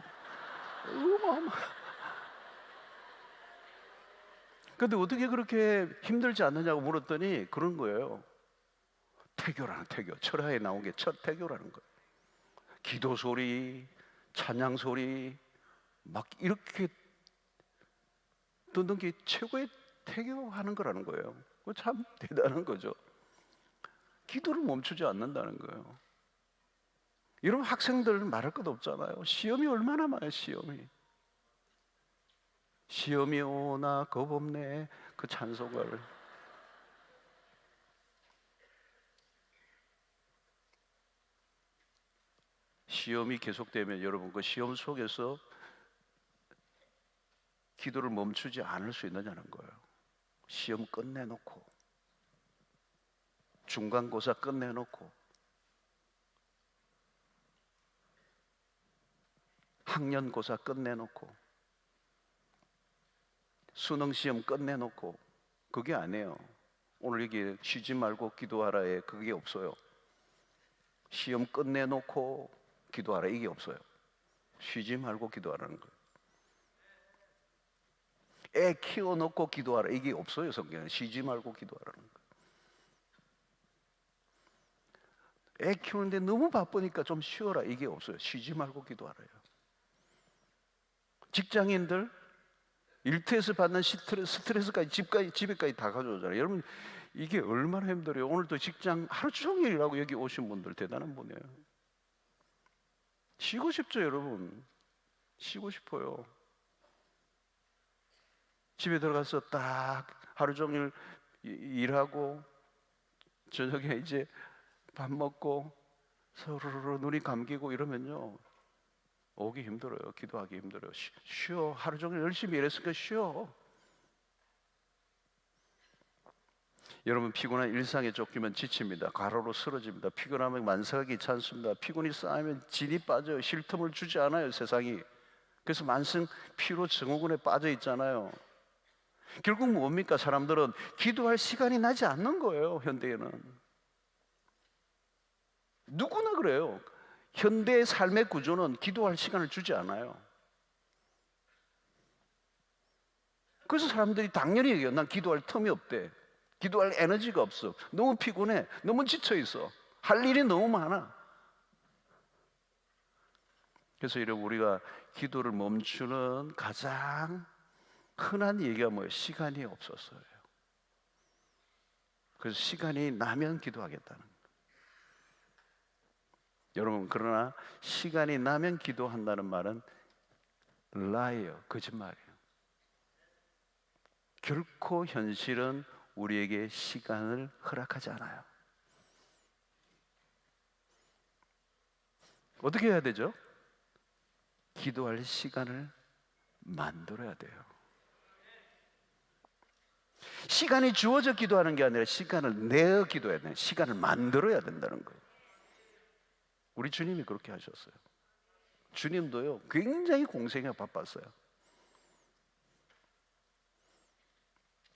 어마어마. 근데 어떻게 그렇게 힘들지 않느냐고 물었더니 그런 거예요. 태교라는 태교. 철야에 나온 게 첫 태교라는 거예요. 기도 소리, 찬양 소리 막 이렇게 듣는 게 최고의 태교하는 거라는 거예요. 그거 참 대단한 거죠. 기도를 멈추지 않는다는 거예요. 이런 학생들 말할 것도 없잖아요. 시험이 얼마나 많아요. 시험이 오나 겁없네 그 찬송가를. 시험이 계속되면 여러분 그 시험 속에서 기도를 멈추지 않을 수 있느냐는 거예요. 시험 끝내놓고 중간고사 끝내놓고 학년고사 끝내놓고 수능시험 끝내놓고 그게 아니에요. 오늘 여기 쉬지 말고 기도하라에 그게 없어요. 시험 끝내놓고 기도하라 이게 없어요. 쉬지 말고 기도하라는 거예요. 애 키워놓고 기도하라 이게 없어요. 성경에 쉬지 말고 기도하라는 거예요. 애 키우는데 너무 바쁘니까 좀 쉬어라 이게 없어요. 쉬지 말고 기도하라요. 직장인들 일터에서 받는 스트레스까지 집에까지 다 가져오잖아요. 여러분 이게 얼마나 힘들어요. 오늘도 직장 하루 종일 일하고 여기 오신 분들 대단한 분이에요. 쉬고 싶죠 여러분. 쉬고 싶어요. 집에 들어가서 딱 하루 종일 일하고 저녁에 이제 밥 먹고 서로 눈이 감기고 이러면요 오기 힘들어요. 기도하기 힘들어요. 쉬어. 하루 종일 열심히 일했으니까 쉬어. 여러분 피곤한 일상에 쫓기면 지칩니다. 과로로 쓰러집니다. 피곤하면 만삭하기 찬습니다. 피곤이 쌓이면 진이 빠져요. 쉴 틈을 주지 않아요 세상이. 그래서 만성 피로 증후군에 빠져 있잖아요. 결국 뭡니까? 사람들은 기도할 시간이 나지 않는 거예요. 현대에는 누구나 그래요. 현대의 삶의 구조는 기도할 시간을 주지 않아요. 그래서 사람들이 당연히 얘기해요. 난 기도할 틈이 없대. 기도할 에너지가 없어. 너무 피곤해. 너무 지쳐 있어. 할 일이 너무 많아. 그래서 여러분 우리가 기도를 멈추는 가장 흔한 얘기가 뭐예요? 시간이 없었어요. 그래서 시간이 나면 기도하겠다는 거예요. 여러분 그러나 시간이 나면 기도한다는 말은 라이어, 거짓말이에요. 결코 현실은 우리에게 시간을 허락하지 않아요. 어떻게 해야 되죠? 기도할 시간을 만들어야 돼요. 시간이 주어져 기도하는 게 아니라 시간을 내어 기도해야 돼요. 시간을 만들어야 된다는 거예요. 우리 주님이 그렇게 하셨어요. 주님도요 굉장히 공생에 바빴어요.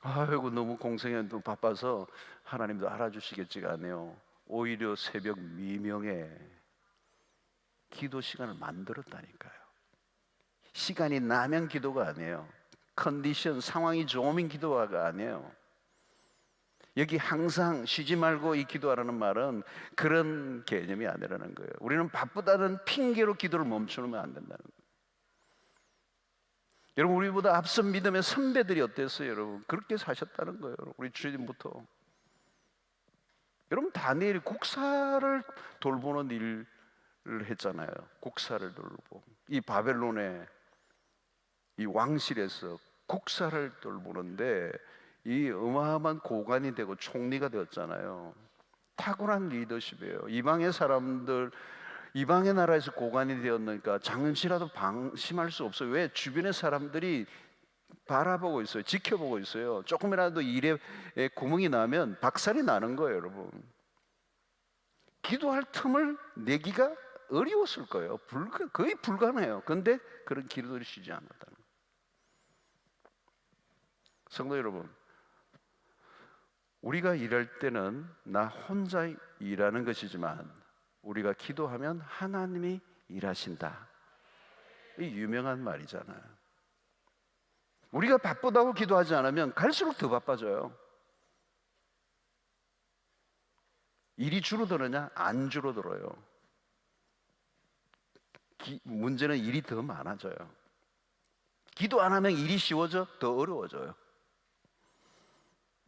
아이고 너무 공생에 바빠서 하나님도 알아주시겠지가 않네요. 오히려 새벽 미명에 기도 시간을 만들었다니까요. 시간이 나면 기도가 아니에요. 컨디션 상황이 좋으면 기도가 아니에요. 여기 항상 쉬지 말고 이 기도하라는 말은 그런 개념이 아니라는 거예요. 우리는 바쁘다는 핑계로 기도를 멈추면 안 된다는 거예요. 여러분 우리보다 앞선 믿음의 선배들이 어땠어요? 여러분 그렇게 사셨다는 거예요. 우리 주님부터. 여러분 다니엘이 국사를 돌보는 일을 했잖아요. 국사를 돌보고 이 바벨론의 이 왕실에서 국사를 돌보는데 이 어마어마한 고관이 되고 총리가 되었잖아요. 탁월한 리더십이에요. 이방의 사람들, 이방의 나라에서 고관이 되었으니까 잠시라도 방심할 수 없어요. 왜? 주변의 사람들이 바라보고 있어요. 지켜보고 있어요. 조금이라도 일에 구멍이 나면 박살이 나는 거예요, 여러분. 기도할 틈을 내기가 어려웠을 거예요. 거의 불가능해요. 그런데 그런 기도를 쉬지 않았다는 거예요. 성도 여러분, 우리가 일할 때는 나 혼자 일하는 것이지만 우리가 기도하면 하나님이 일하신다. 이 유명한 말이잖아요. 우리가 바쁘다고 기도하지 않으면 갈수록 더 바빠져요. 일이 줄어드느냐? 안 줄어들어요. 문제는 일이 더 많아져요. 기도 안 하면 일이 쉬워져? 더 어려워져요.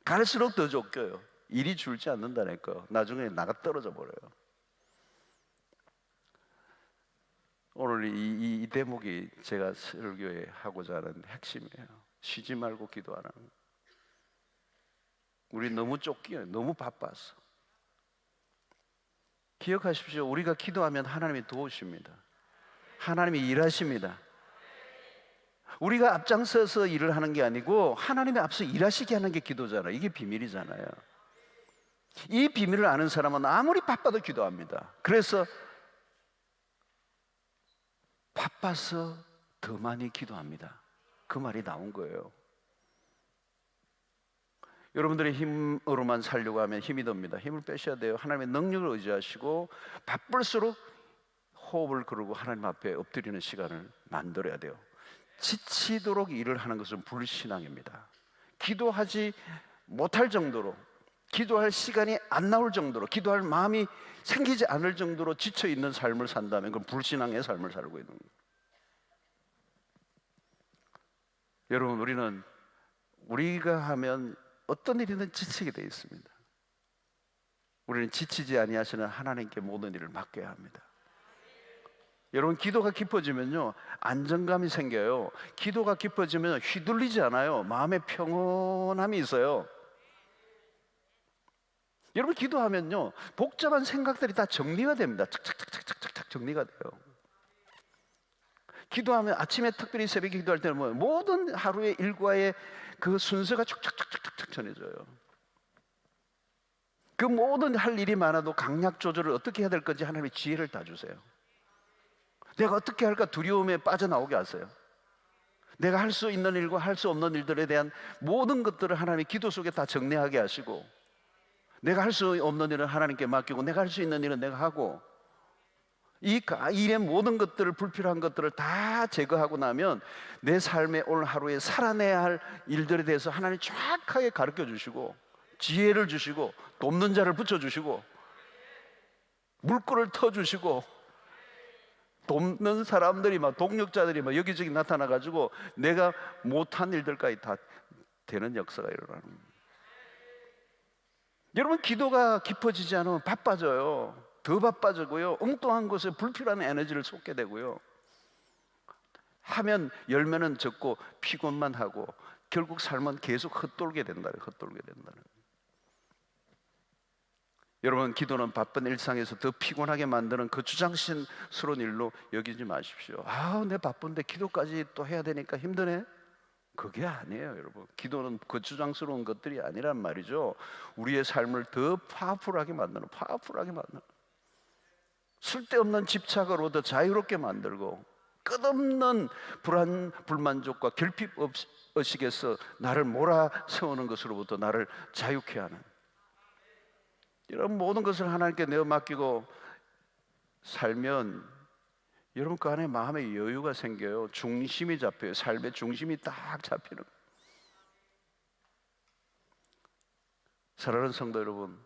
갈수록 더 쫓겨요. 일이 줄지 않는다니까요. 나중에 나가 떨어져 버려요. 오늘 이 대목이 제가 설교에 하고자 하는 핵심이에요. 쉬지 말고 기도하라는 거. 우리 너무 쫓겨요. 너무 바빠서. 기억하십시오. 우리가 기도하면 하나님이 도우십니다. 하나님이 일하십니다. 우리가 앞장서서 일을 하는 게 아니고 하나님이 앞서 일하시게 하는 게 기도잖아요. 이게 비밀이잖아요. 이 비밀을 아는 사람은 아무리 바빠도 기도합니다. 그래서 바빠서 더 많이 기도합니다. 그 말이 나온 거예요. 여러분들의 힘으로만 살려고 하면 힘이 듭니다. 힘을 빼셔야 돼요. 하나님의 능력을 의지하시고 바쁠수록 호흡을 거르고 하나님 앞에 엎드리는 시간을 만들어야 돼요. 지치도록 일을 하는 것은 불신앙입니다. 기도하지 못할 정도로, 기도할 시간이 안 나올 정도로, 기도할 마음이 생기지 않을 정도로 지쳐 있는 삶을 산다면 그건 불신앙의 삶을 살고 있는 거예요. 여러분, 우리가 하면 어떤 일이든 지치게 되어 있습니다. 우리는 지치지 아니하시는 하나님께 모든 일을 맡겨야 합니다. 여러분, 기도가 깊어지면요 안정감이 생겨요. 기도가 깊어지면 휘둘리지 않아요. 마음에 평온함이 있어요. 여러분, 기도하면요 복잡한 생각들이 다 정리가 됩니다. 착착착착착착 정리가 돼요. 기도하면 아침에 특별히 새벽에 기도할 때는 모든 하루의 일과의 그 순서가 촉촉촉촉촉 전해져요. 그 모든 할 일이 많아도 강약 조절을 어떻게 해야 될 건지 하나님의 지혜를 다 주세요. 내가 어떻게 할까 두려움에 빠져나오게 하세요. 내가 할 수 있는 일과 할 수 없는 일들에 대한 모든 것들을 하나님의 기도 속에 다 정리하게 하시고, 내가 할 수 없는 일은 하나님께 맡기고 내가 할 수 있는 일은 내가 하고, 이 일의 모든 것들을, 불필요한 것들을 다 제거하고 나면 내 삶의 오늘 하루에 살아내야 할 일들에 대해서 하나님 정확하게 가르쳐 주시고 지혜를 주시고 돕는 자를 붙여주시고 물꼬를 터주시고 돕는 사람들이 막 동력자들이 막 여기저기 나타나가지고 내가 못한 일들까지 다 되는 역사가 일어나는 거예요. 여러분, 기도가 깊어지지 않으면 바빠져요. 더 바빠지고요, 엉뚱한 곳에 불필요한 에너지를 쏟게 되고요, 하면 열매는 적고 피곤만 하고 결국 삶은 계속 헛돌게 된다는 거예요. 여러분, 기도는 바쁜 일상에서 더 피곤하게 만드는 거추장스러운 일로 여기지 마십시오. 내 바쁜데 기도까지 또 해야 되니까 힘드네. 그게 아니에요. 여러분, 기도는 거추장스러운 것들이 아니란 말이죠. 우리의 삶을 더 파워풀하게 만드는, 쓸데없는 집착으로 더 자유롭게 만들고 끝없는 불안, 불만족과 결핍 의식에서 나를 몰아세우는 것으로부터 나를 자유케 하는, 이런 모든 것을 하나님께 내어 맡기고 살면 여러분 그 안에 마음의 여유가 생겨요. 중심이 잡혀요. 삶의 중심이 딱 잡히는. 사랑하는 성도 여러분,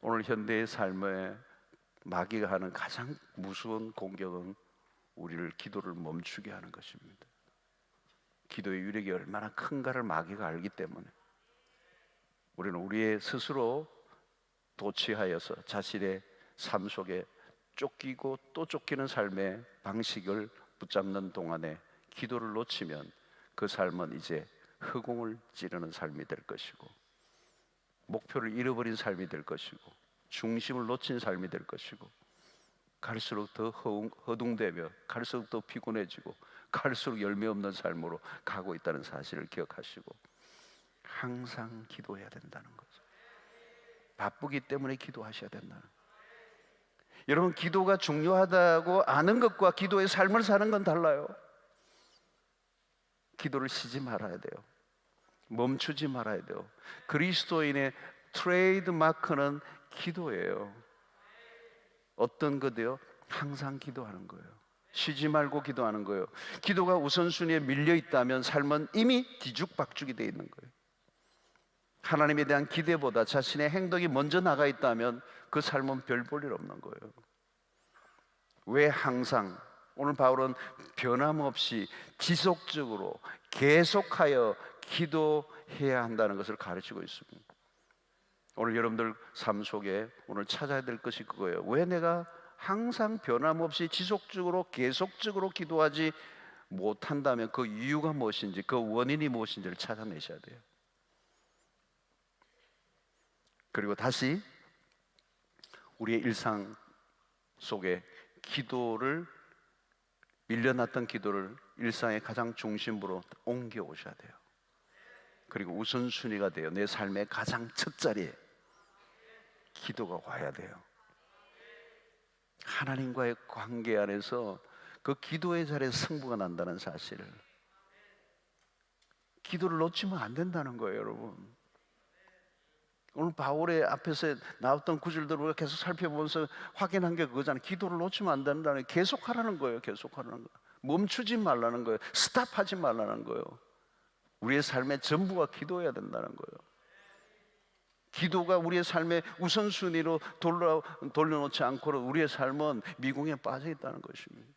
오늘 현대의 삶에 마귀가 하는 가장 무서운 공격은 우리를 기도를 멈추게 하는 것입니다. 기도의 위력이 얼마나 큰가를 마귀가 알기 때문에 우리는 우리의 스스로 도취하여서 자신의 삶 속에 쫓기고 또 쫓기는 삶의 방식을 붙잡는 동안에 기도를 놓치면 그 삶은 이제 허공을 찌르는 삶이 될 것이고, 목표를 잃어버린 삶이 될 것이고, 중심을 놓친 삶이 될 것이고, 갈수록 더 허둥대며 갈수록 더 피곤해지고 갈수록 열매 없는 삶으로 가고 있다는 사실을 기억하시고 항상 기도해야 된다는 거죠. 바쁘기 때문에 기도하셔야 된다는 거예요. 여러분, 기도가 중요하다고 아는 것과 기도의 삶을 사는 건 달라요. 기도를 쉬지 말아야 돼요. 멈추지 말아야 돼요. 그리스도인의 트레이드 마크는 기도예요. 어떤 거대요? 항상 기도하는 거예요. 쉬지 말고 기도하는 거예요. 기도가 우선순위에 밀려 있다면 삶은 이미 뒤죽박죽이 되어 있는 거예요. 하나님에 대한 기대보다 자신의 행동이 먼저 나가 있다면 그 삶은 별 볼 일 없는 거예요. 왜 항상? 오늘 바울은 변함없이 지속적으로 계속하여 기도해야 한다는 것을 가르치고 있습니다. 오늘 여러분들 삶 속에 오늘 찾아야 될 것이 그거예요. 왜 내가 항상 변함없이 지속적으로 계속적으로 기도하지 못한다면 그 이유가 무엇인지, 그 원인이 무엇인지를 찾아내셔야 돼요. 그리고 다시 우리의 일상 속에 기도를, 밀려났던 기도를 일상의 가장 중심부로 옮겨 오셔야 돼요. 그리고 우선순위가 돼요. 내 삶의 가장 첫 자리에 기도가 와야 돼요. 하나님과의 관계 안에서 그 기도의 자리에서 승부가 난다는 사실을, 기도를 놓치면 안 된다는 거예요, 여러분. 오늘 바울의 앞에서 나왔던 구절들을 우리가 계속 살펴보면서 확인한 게 그거잖아요. 기도를 놓치면 안 된다는, 계속하라는 거예요. 계속하라는 거예요. 멈추지 말라는 거예요. 스탑하지 말라는 거예요. 우리의 삶의 전부가 기도해야 된다는 거예요. 기도가 우리의 삶의 우선순위로 돌려놓지 않고는 우리의 삶은 미궁에 빠져 있다는 것입니다.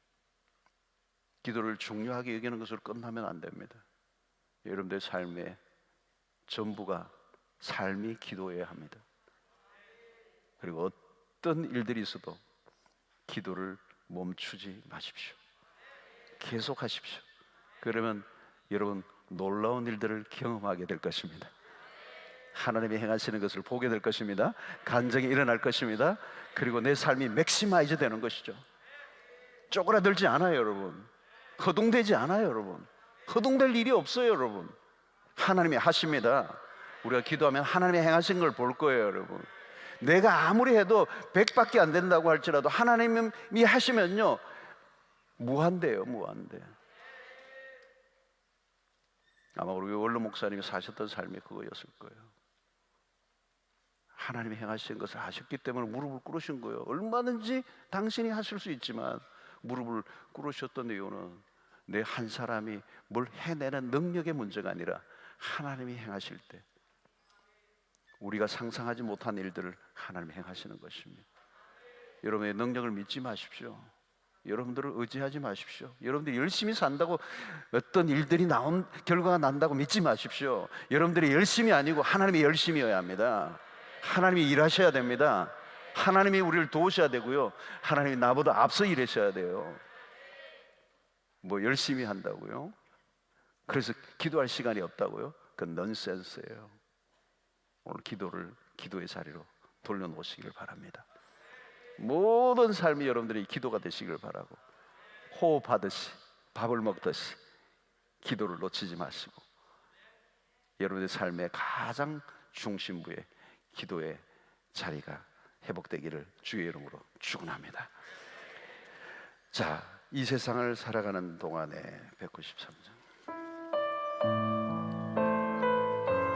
기도를 중요하게 여기는 것으로 끝나면 안 됩니다. 여러분들의 삶의 전부가, 삶이 기도해야 합니다. 그리고 어떤 일들이 있어도 기도를 멈추지 마십시오. 계속하십시오. 그러면 여러분 놀라운 일들을 경험하게 될 것입니다. 하나님이 행하시는 것을 보게 될 것입니다. 간증이 일어날 것입니다. 그리고 내 삶이 맥시마이즈 되는 것이죠. 쪼그라들지 않아요, 여러분. 허둥대지 않아요, 여러분. 허둥댈 일이 없어요, 여러분. 하나님이 하십니다. 우리가 기도하면 하나님이 행하신 걸 볼 거예요, 여러분. 내가 아무리 해도 100밖에 안 된다고 할지라도 하나님이 하시면요, 무한대요, 무한대. 아마 우리 원로 목사님이 사셨던 삶이 그거였을 거예요. 하나님이 행하신 것을 아셨기 때문에 무릎을 꿇으신 거예요. 얼마든지 당신이 하실 수 있지만 무릎을 꿇으셨던 이유는 내 한 사람이 뭘 해내는 능력의 문제가 아니라 하나님이 행하실 때 우리가 상상하지 못한 일들을 하나님이 행하시는 것입니다. 여러분의 능력을 믿지 마십시오. 여러분들을 의지하지 마십시오. 여러분들이 열심히 산다고 어떤 일들이 결과가 난다고 믿지 마십시오. 여러분들이 열심이 아니고 하나님이 열심이어야 합니다. 하나님이 일하셔야 됩니다. 하나님이 우리를 도우셔야 되고요, 하나님이 나보다 앞서 일하셔야 돼요. 뭐 열심히 한다고요? 그래서 기도할 시간이 없다고요? 그건 넌센스예요. 오늘 기도의 자리로 돌려놓으시기를 바랍니다. 모든 삶이 여러분들이 기도가 되시길 바라고, 호흡하듯이 밥을 먹듯이 기도를 놓치지 마시고 여러분의 삶의 가장 중심부에 기도의 자리가 회복되기를 주의 이름으로 축원합니다. 자, 이 세상을 살아가는 동안에 193장